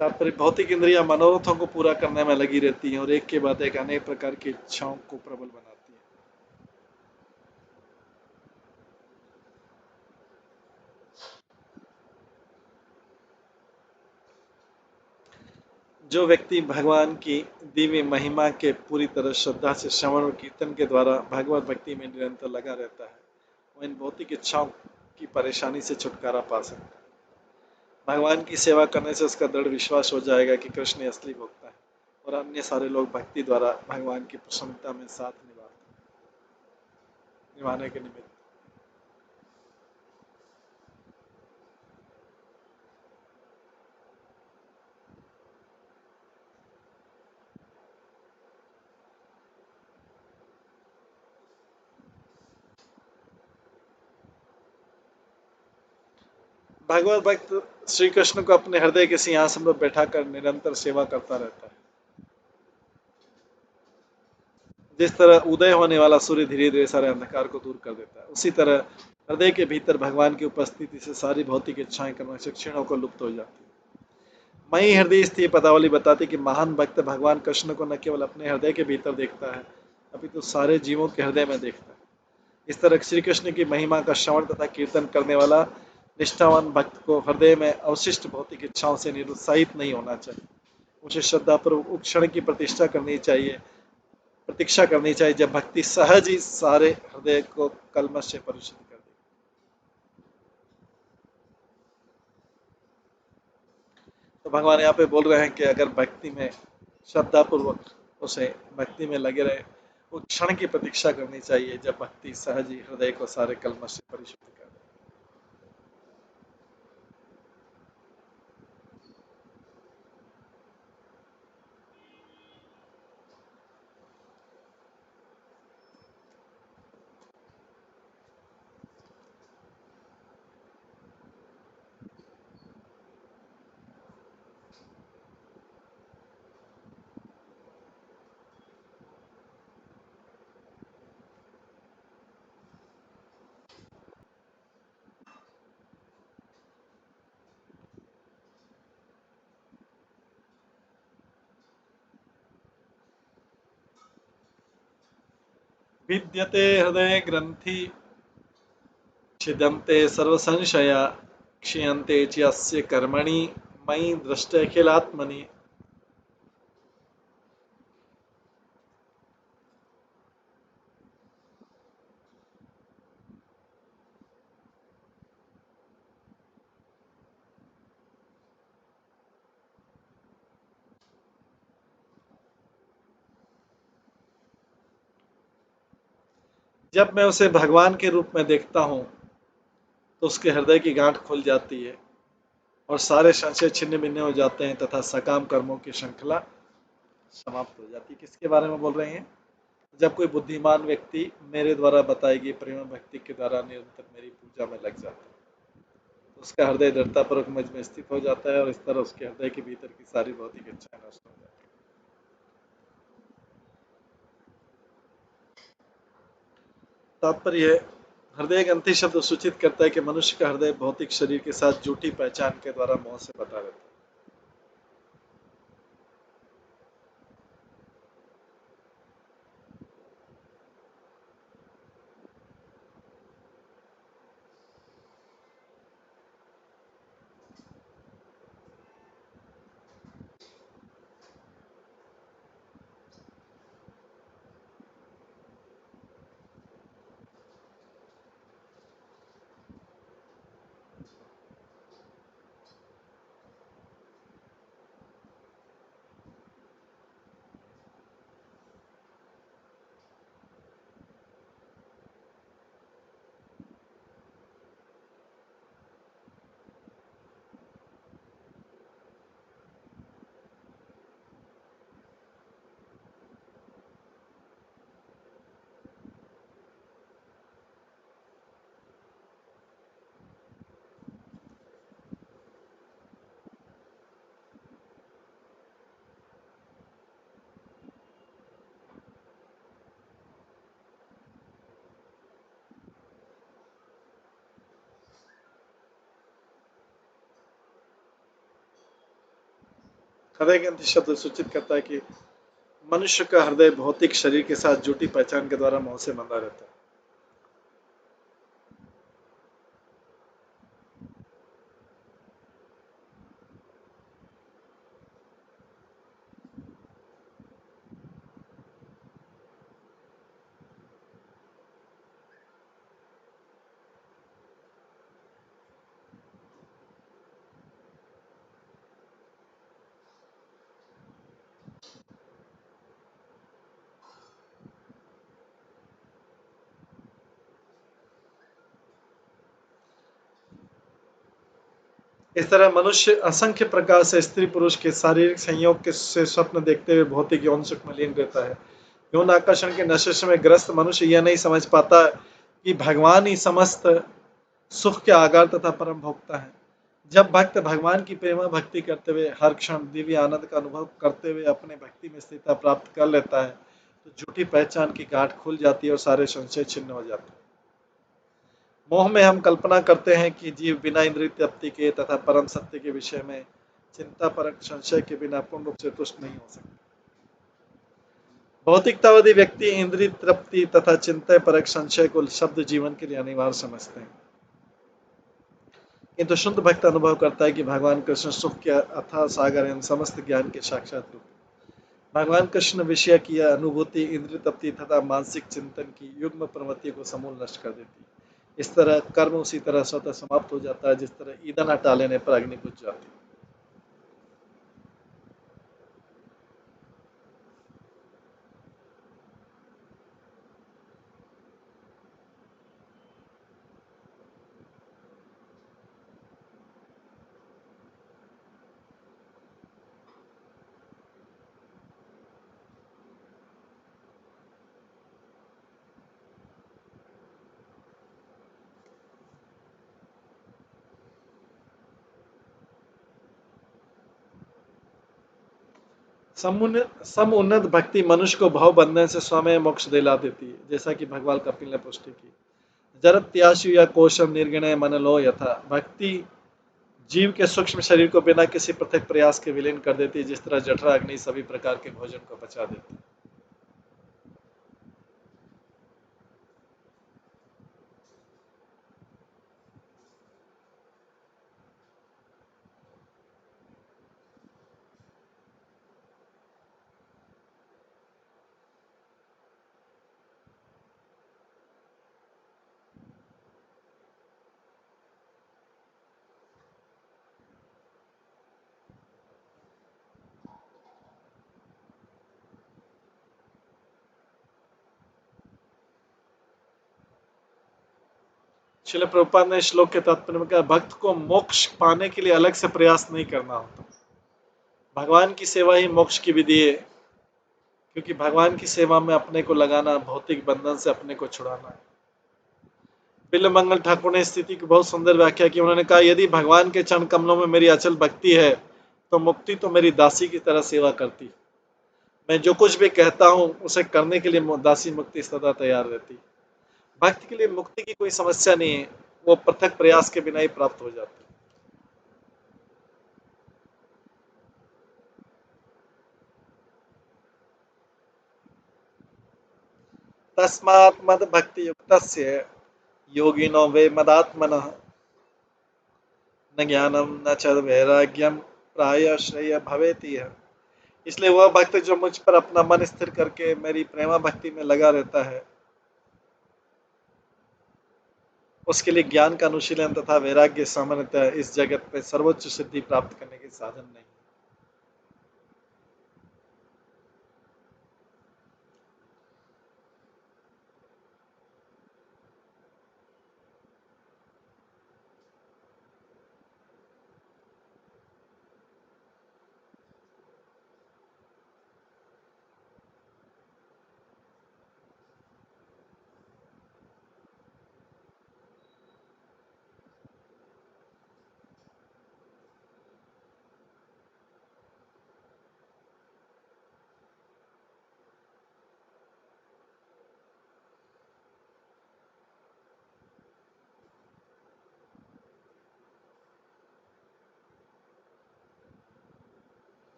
तात्पर्य भौतिक इंद्रियां मनोरथों को पूरा करने में लगी रहती हैं और एक के बाद एक अनेक प्रकार की इच्छाओं को प्रबल बनाती है। जो व्यक्ति भगवान की दिव्य महिमा के पूरी तरह श्रद्धा से श्रवण और कीर्तन के द्वारा भगवत भक्ति में निरंतर लगा रहता है वो इन भौतिक इच्छाओं की परेशानी से छुटकारा पा सकता है। भगवान की सेवा करने से उसका दृढ़ विश्वास हो जाएगा कि कृष्ण ही असली भोक्ता है और अन्य सारे लोग भक्ति द्वारा भगवान की प्रसन्नता में साथ निभाने के निमित्त। भगवत भक्त श्री कृष्ण को अपने हृदय के सिंहासन पर बैठाकर निरंतर सेवा करता रहता है। जिस तरह उदय होने वाला सूर्य धीरे धीरे सारे अंधकार को दूर कर देता है उसी तरह हृदय के भीतर भगवान की उपस्थिति से सारी भौतिक इच्छाएं क्रमशः क्षीणों को लुप्त हो जाती है। मई हृदय स्थित पदावली बताती कि महान भक्त भगवान कृष्ण को न केवल अपने हृदय के भीतर देखता है अपितु सारे जीवों के हृदय में देखता है। इस तरह श्री कृष्ण की महिमा का श्रवण तथा कीर्तन करने वाला निष्ठावान भक्त को हृदय में अवशिष्ट भौतिक इच्छाओं से निरुत्साहित नहीं होना चाहिए। उसे श्रद्धापूर्वक उस क्षण की प्रतीक्षा करनी चाहिए जब भक्ति सहज ही सारे हृदय को कलमश से परिशुद्ध कर देगी। तो भगवान यहाँ पे बोल रहे हैं कि अगर भक्ति में श्रद्धापूर्वक उसे भक्ति में लगे रहे उस क्षण की प्रतीक्षा करनी चाहिए जब भक्ति सहज ही हृदय को सारे कलमश से परिशुद्ध कर दे। विद्यते हृदय ग्रंथि छिदन्ते सर्वसंशया क्षीयन्ते च यस्य कर्मणि मयि दृष्टयखिलात्मनि। जब मैं उसे भगवान के रूप में देखता हूँ तो उसके हृदय की गांठ खुल जाती है और सारे संशय छिन्न भिन्न हो जाते हैं तथा सकाम कर्मों की श्रृंखला समाप्त हो जाती है। किसके बारे में बोल रहे हैं? जब कोई बुद्धिमान व्यक्ति मेरे द्वारा बताई गई प्रेम भक्ति के द्वारा निरंतर मेरी पूजा में लग जाता है तो उसका हृदय दृढ़तापूर्वक मुझ में स्थित हो जाता है और इस तरह उसके हृदय के भीतर की सारी भौतिक इच्छाएं नष्ट हो जाती है। तात्पर्य है, हृदय ग्रंथि शब्द सूचित करता है कि मनुष्य का हृदय भौतिक शरीर के साथ झूठी पहचान के द्वारा मोह से बता रहता है। हृदय ग्रंथि शब्द सूचित करता है कि मनुष्य का हृदय भौतिक शरीर के साथ झूठी पहचान के द्वारा मोह से बंधा रहता है। इस तरह मनुष्य असंख्य प्रकार से स्त्री पुरुष के शारीरिक संयोग के से स्वप्न देखते हुए भौतिक यौन सुख में लीन रहता है। यौन आकर्षण के नशे में ग्रस्त मनुष्य यह नहीं समझ पाता कि भगवान ही समस्त सुख के आधार तथा परम भोक्ता है। जब भक्त भगवान की प्रेम भक्ति करते हुए हर क्षण दिव्य आनंद का अनुभव करते हुए अपने भक्ति में स्थिरता प्राप्त कर लेता है तो झूठी पहचान की गांठ खुल जाती है और सारे संशय छिन्न हो जाते हैं। मोह में हम कल्पना करते हैं कि जीव बिना इंद्रिय तृप्ति के तथा परम सत्य के विषय में चिंता परक संशय के बिना पूर्ण रूप से तुष्ट नहीं हो सकता। भौतिकतावादी व्यक्ति इंद्रिय तृप्ति तथा चिंता परक संशय को शब्द जीवन के लिए अनिवार्य समझते हैं, किंतु शुद्ध भक्त अनुभव करता है कि भगवान कृष्ण सुख के अथाह सागर एवं समस्त ज्ञान के साक्षात रूप। भगवान कृष्ण विषय की यह अनुभूति इंद्रिय तृप्ति तथा मानसिक चिंतन की युग्म प्रवृत्ति को समूल नष्ट कर देती है। इस तरह कर्म उसी तरह स्वतः समाप्त हो जाता है जिस तरह ईंधन हटा लेने पर अग्नि बुझ जाती है। समुन्नत भक्ति मनुष्य को भाव बंधन से स्वयं मोक्ष दिला देती है, जैसा कि भगवान कपिल ने पुष्टि की। जरत्याशु या कोशम निर्गणय मन लो यथा। भक्ति जीव के सूक्ष्म शरीर को बिना किसी पृथक प्रयास के विलीन कर देती है, जिस तरह जठरा अग्नि सभी प्रकार के भोजन को पचा देती है। श्रील प्रभुपाद ने श्लोक के तात्पर्य में कहा, भक्त को मोक्ष पाने के लिए अलग से प्रयास नहीं करना होता। भगवान की सेवा ही मोक्ष की विधि है, क्योंकि भगवान की सेवा में अपने को लगाना भौतिक बंधन से अपने को छुड़ाना है। बिल्व मंगल ठाकुर ने स्थिति की बहुत सुंदर व्याख्या की। उन्होंने कहा, यदि भगवान के चरण कमलों में मेरी अचल भक्ति है तो मुक्ति तो मेरी दासी की तरह सेवा करती। मैं जो कुछ भी कहता हूँ उसे करने के लिए दासी मुक्ति सदा तैयार रहती। भक्त के लिए मुक्ति की कोई समस्या नहीं है, वो पृथक प्रयास के बिना ही प्राप्त हो जाती। तस्मात् मद भक्ति युक्तस्य योगिनो वे मदात्मनः न ज्ञानम न च वैराग्यम प्रायश्रय भवेति है। इसलिए वह भक्त जो मुझ पर अपना मन स्थिर करके मेरी प्रेमा भक्ति में लगा रहता है, उसके लिए ज्ञान का अनुशीलन तथा वैराग्य सामान्यतः इस जगत में सर्वोच्च सिद्धि प्राप्त करने के साधन नहीं।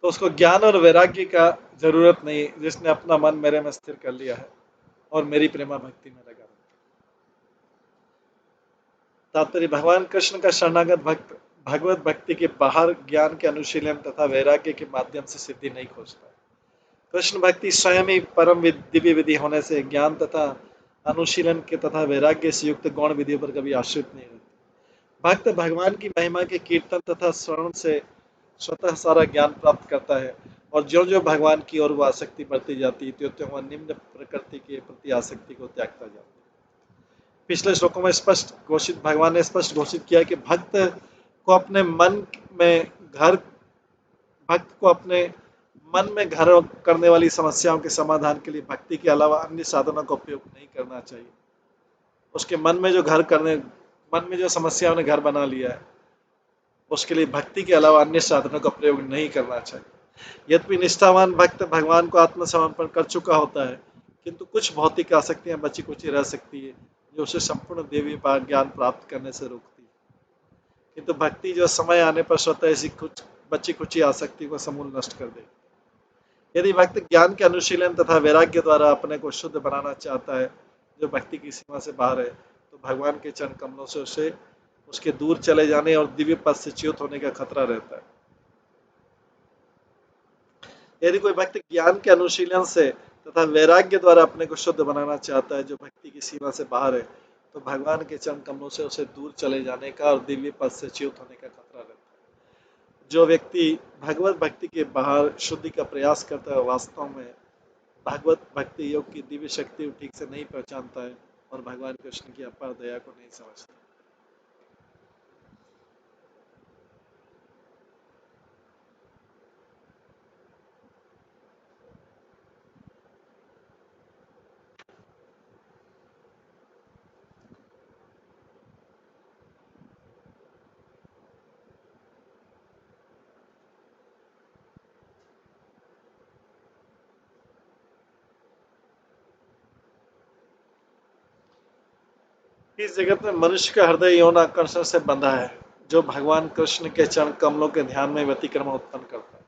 तो उसको ज्ञान और वैराग्य का जरूरत नहीं, जिसने अपना मन मेरे में स्थिर कर लिया है और मेरी प्रेमा भक्ति में लगा। तात्पर्य, भगवान कृष्ण का शरणागत भक्त भगवत भक्ति के बाहर ज्ञान के अनुशीलन तथा वैराग्य के माध्यम से सिद्धि नहीं खोजता। कृष्ण भक्ति स्वयं ही परम दिव्य विधि होने से ज्ञान तथा अनुशीलन के तथा वैराग्य से युक्त गौण विधियों पर कभी आश्रित नहीं रहती। भक्त भगवान की महिमा के कीर्तन तथा श्रवण से स्वतः सारा ज्ञान प्राप्त करता है, और ज्यो ज्यो भगवान की ओर वह आसक्ति बढ़ती जाती है, त्यों त्यों वह निम्न प्रकृति के प्रति आसक्ति को त्यागता जाता है। पिछले श्लोकों में स्पष्ट घोषित भगवान ने स्पष्ट घोषित किया कि को अपने मन में घर भक्त को अपने मन में घर करने वाली समस्याओं के समाधान के लिए भक्ति के अलावा अन्य साधनों का उपयोग नहीं करना चाहिए। उसके मन में जो मन में जो समस्याओं ने घर बना लिया है, उसके लिए भक्ति के अलावा अन्य साधनों का प्रयोग नहीं करना चाहिए। यद्यपि निष्ठावान भक्त भगवान को आत्मसमर्पण कर चुका होता है, किंतु कुछ भौतिक आसक्तियां बची कुची रह सकती है, जो उसे संपूर्ण देवी ज्ञान प्राप्त करने से रोकती है। किंतु भक्ति जो समय आने पर स्वतः ऐसी कुछ बची कुची आसक्ति को समूल नष्ट कर दे। यदि भक्त ज्ञान के अनुशीलन तथा वैराग्य द्वारा अपने को शुद्ध बनाना चाहता है, जो भक्ति की सीमा से बाहर है, तो भगवान के चरण कमलों से उसे उसके दूर चले जाने और दिव्य पद से च्युत होने का खतरा रहता है। यदि कोई भक्त ज्ञान के अनुशीलन से तथा वैराग्य द्वारा अपने को शुद्ध बनाना चाहता है, जो भक्ति की सीमा से बाहर है, तो भगवान के चरण कमलों से उसे दूर चले जाने का और दिव्य पद से च्युत होने का खतरा रहता है। जो व्यक्ति भगवत भक्ति के बाहर शुद्धि का प्रयास करता है, वास्तव में भागवत भक्ति योग की दिव्य शक्ति को ठीक से नहीं पहचानता है और भगवान कृष्ण की अपार दया को नहीं समझता। इस जगत में मनुष्य का हृदय यौन आकर्षण से बंधा है, जो भगवान कृष्ण के चरण कमलों के ध्यान में व्यतिक्रम उत्पन्न करता है।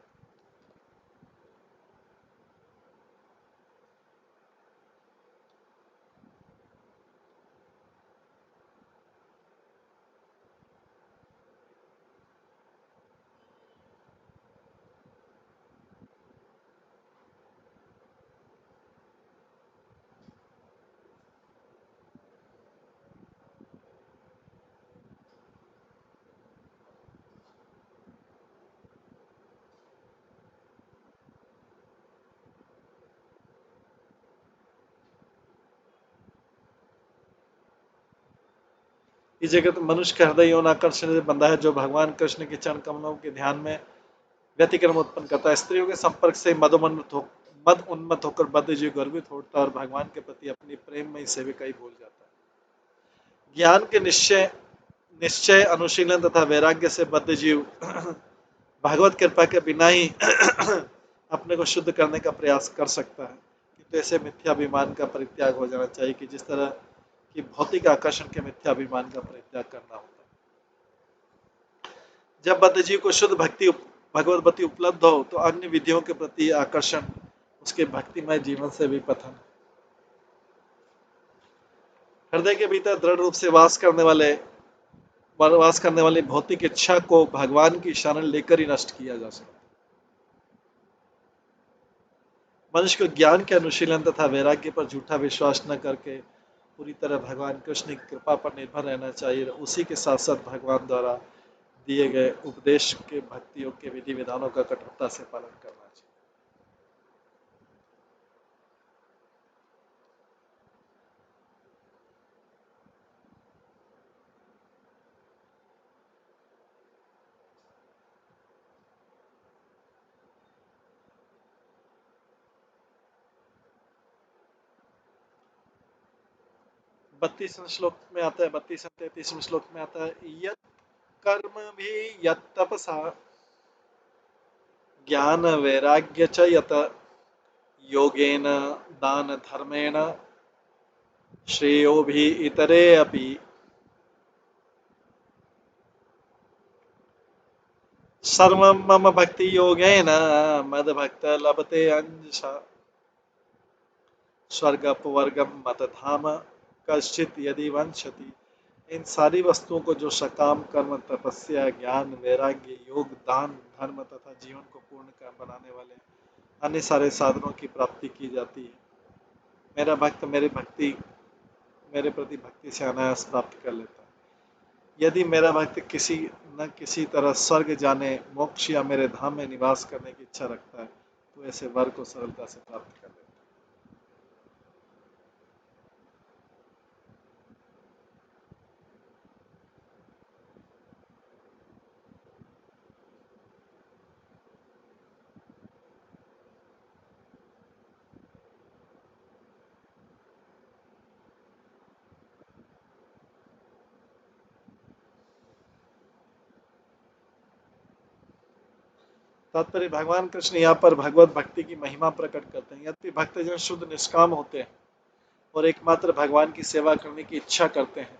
ये जगत मनुष्य का हृदय यौन आकर्षण से बंधा है, जो भगवान कृष्ण के चरण कमलों के ध्यान में व्यतिक्रम उत्पन्न करता है। स्त्रियों के संपर्क से मद उन्मत्त होकर बद्ध जीव गर्वित होता है और भगवान के प्रति अपनी प्रेम में सेविका ही भूल जाता है। ज्ञान के निश्चय अनुशीलन तथा वैराग्य से बद्ध जीव भगवत कृपा के बिना ही अपने को शुद्ध करने का प्रयास कर सकता है, किंतु ऐसे मिथ्याभिमान का परित्याग हो जाना चाहिए कि जिस तरह कि भौतिक आकर्षण के मिथ्याभिमान का परित्याग करना होता है। जब बद्ध जीव को शुद्ध भगवत भक्ति उपलब्ध हो तो अन्य विधियों के प्रति आकर्षण उसके भक्तिमय जीवन से भी पतन। हृदय के भीतर दृढ़ रूप से वास करने वाली भौतिक इच्छा को भगवान की शरण लेकर ही नष्ट किया जा सकता है। मनुष्य को ज्ञान के अनुशीलन तथा वैराग्य पर झूठा विश्वास न करके पूरी तरह भगवान कृष्ण की कृपा पर निर्भर रहना चाहिए। उसी के साथ साथ भगवान द्वारा दिए गए उपदेश के भक्तियों के विधि विधानों का कठोरता से पालन करना चाहिए। बत्तीसवें श्लोक में आता है, 32-33वें श्लोक में आता है, यत कर्म भी यत तपसा ज्ञान वैराग्य च यत योगेन दान धर्मेण श्रेयो भी इतरे अपि सर्वं मम भक्ति योगेन मद भक्त लभते अंशा स्वर्गपवर्गम मत धाम कश्चित यदि वंशति। इन सारी वस्तुओं को जो सकाम कर्म तपस्या ज्ञान वैराग्य योग दान धर्म तथा जीवन को पूर्ण बनाने वाले अन्य सारे साधनों की प्राप्ति की जाती है, मेरा भक्त मेरे प्रति भक्ति से अनायास प्राप्त कर लेता है। यदि मेरा भक्त किसी न किसी तरह स्वर्ग जाने मोक्ष या मेरे धाम में निवास करने की इच्छा रखता है तो ऐसे वर को सरलता से प्राप्त कर लेता है। तात्पर्य भगवान कृष्ण यहाँ पर भगवत भक्ति की महिमा प्रकट करते हैं। यद्यपि भक्तजन शुद्ध निष्काम होते हैं और एकमात्र भगवान की सेवा करने की इच्छा करते हैं,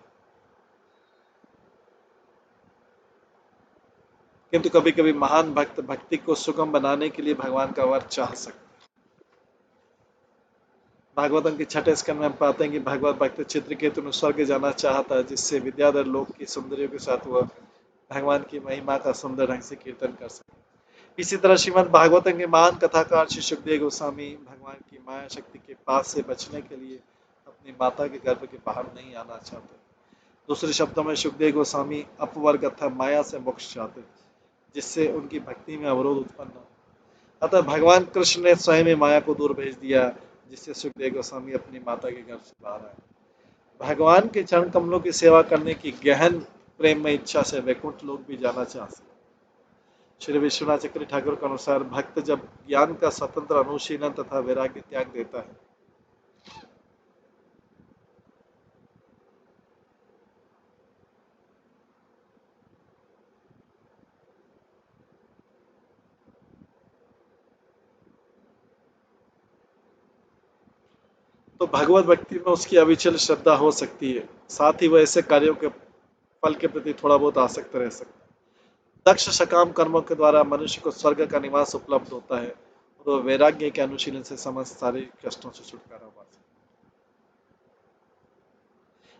किंतु कभी कभी महान भक्त भक्ति को सुगम बनाने के लिए भगवान का वर चाह सकते हैं। भागवतम के 6वें स्कंद में हम पाते हैं कि भगवत भक्त चित्रकेतु ने स्वर्ग जाना चाहता है, जिससे विद्याधर लोक की सुंदरियों के साथ वह भगवान की महिमा का सुंदर ढंग से कीर्तन कर सके। इसी तरह श्रीमद् भागवतम के महान कथाकार श्री सुखदेव गोस्वामी भगवान की माया शक्ति के पास से बचने के लिए अपनी माता के गर्भ के बाहर नहीं आना चाहते। दूसरे शब्दों में सुखदेव गोस्वामी अपवर्ग अर्थात माया से मोक्ष चाहते थे, जिससे उनकी भक्ति में अवरोध उत्पन्न हो। अतः भगवान कृष्ण ने स्वयं ही माया को दूर भेज दिया, जिससे सुखदेव गोस्वामी अपनी माता के गर्भ से बाहर आए। भगवान के चरण कमलों की सेवा करने की गहन प्रेम में इच्छा से वैकुंठ लोग भी जाना चाहते। श्री विश्वनाथ चक्रवर्ती ठाकुर के अनुसार भक्त जब ज्ञान का स्वतंत्र अनुशीलन तथा वैराग्य त्याग देता है तो भगवत भक्ति में उसकी अविचल श्रद्धा हो सकती है, साथ ही वह ऐसे कार्यों के फल के प्रति थोड़ा बहुत आसक्त रह सकता है। दक्ष सकाम कर्मों के द्वारा मनुष्य को स्वर्ग का निवास उपलब्ध होता है और वह वैराग्य के अनुशीलन से समस्त सारे कष्टों से छुटकारा पा सकता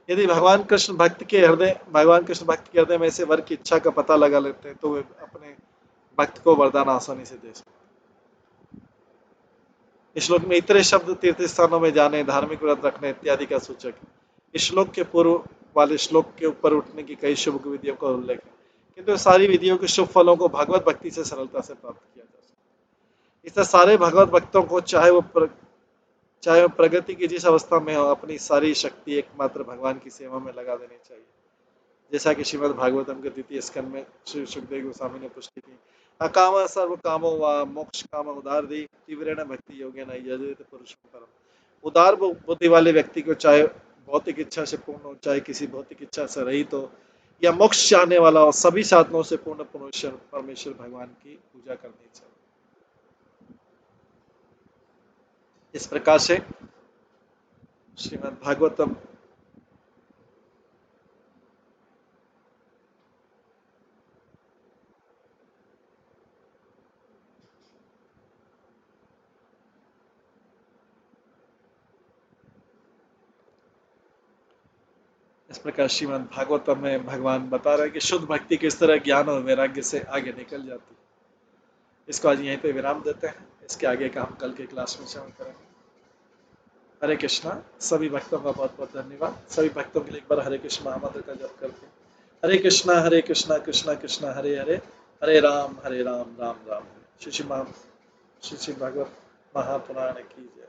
है। यदि भगवान कृष्ण भक्त के हृदय में ऐसे वर की इच्छा का पता लगा लेते हैं तो वे अपने भक्त को वरदान आसानी से दे सकते हैं। इस श्लोक में इतने शब्द तीर्थ स्थानों में जाने, धार्मिक व्रत रखने इत्यादि का सूचक है। इस श्लोक के पूर्व वाले श्लोक के ऊपर उठने की कई शुभ विधियों का उल्लेख है, किंतु सारी विधियों के शुभ फलों को भगवत भक्ति से सरलता से प्राप्त किया जा सकता है। इससे सारे भगवत भक्तों को चाहे वो प्रगति की जिस अवस्था में हो, अपनी सारी शक्ति एकमात्र भगवान की सेवा में लगा देनी चाहिए। जैसा कि श्रीमद् भागवतम के द्वितीय स्कंद में श्री सुखदेव गोस्वामी ने पुष्टि की। अकाम सर्व कामो वा मोक्ष काम उदार दी तीव्रेण भक्ति योगेन यजेत पुरुषं परम। उदार बुद्धि वाले व्यक्ति को चाहे भौतिक इच्छा से पूर्ण हो, चाहे किसी भौतिक इच्छा से रहित हो, या मोक्ष चाहने वाला हो, सभी साधनों से पूर्ण परमेश्वर भगवान की पूजा करनी चाहिए। इस प्रकार से श्रीमद् भागवतम इस प्रकार श्रीमद् भागवतम में भगवान बता रहे हैं कि शुद्ध भक्ति किस तरह ज्ञान और वैराग्य से आगे निकल जाती है। इसको आज यहीं पे विराम देते हैं, इसके आगे का हम कल के क्लास में श्रवण करेंगे। हरे कृष्णा। सभी भक्तों का बहुत बहुत धन्यवाद। सभी भक्तों के लिए एक बार हरे कृष्ण महामंत्र का जप करते हैं। हरे कृष्णा कृष्णा कृष्णा हरे हरे, हरे राम राम राम। श्री श्री भागवत महापुराण की जय।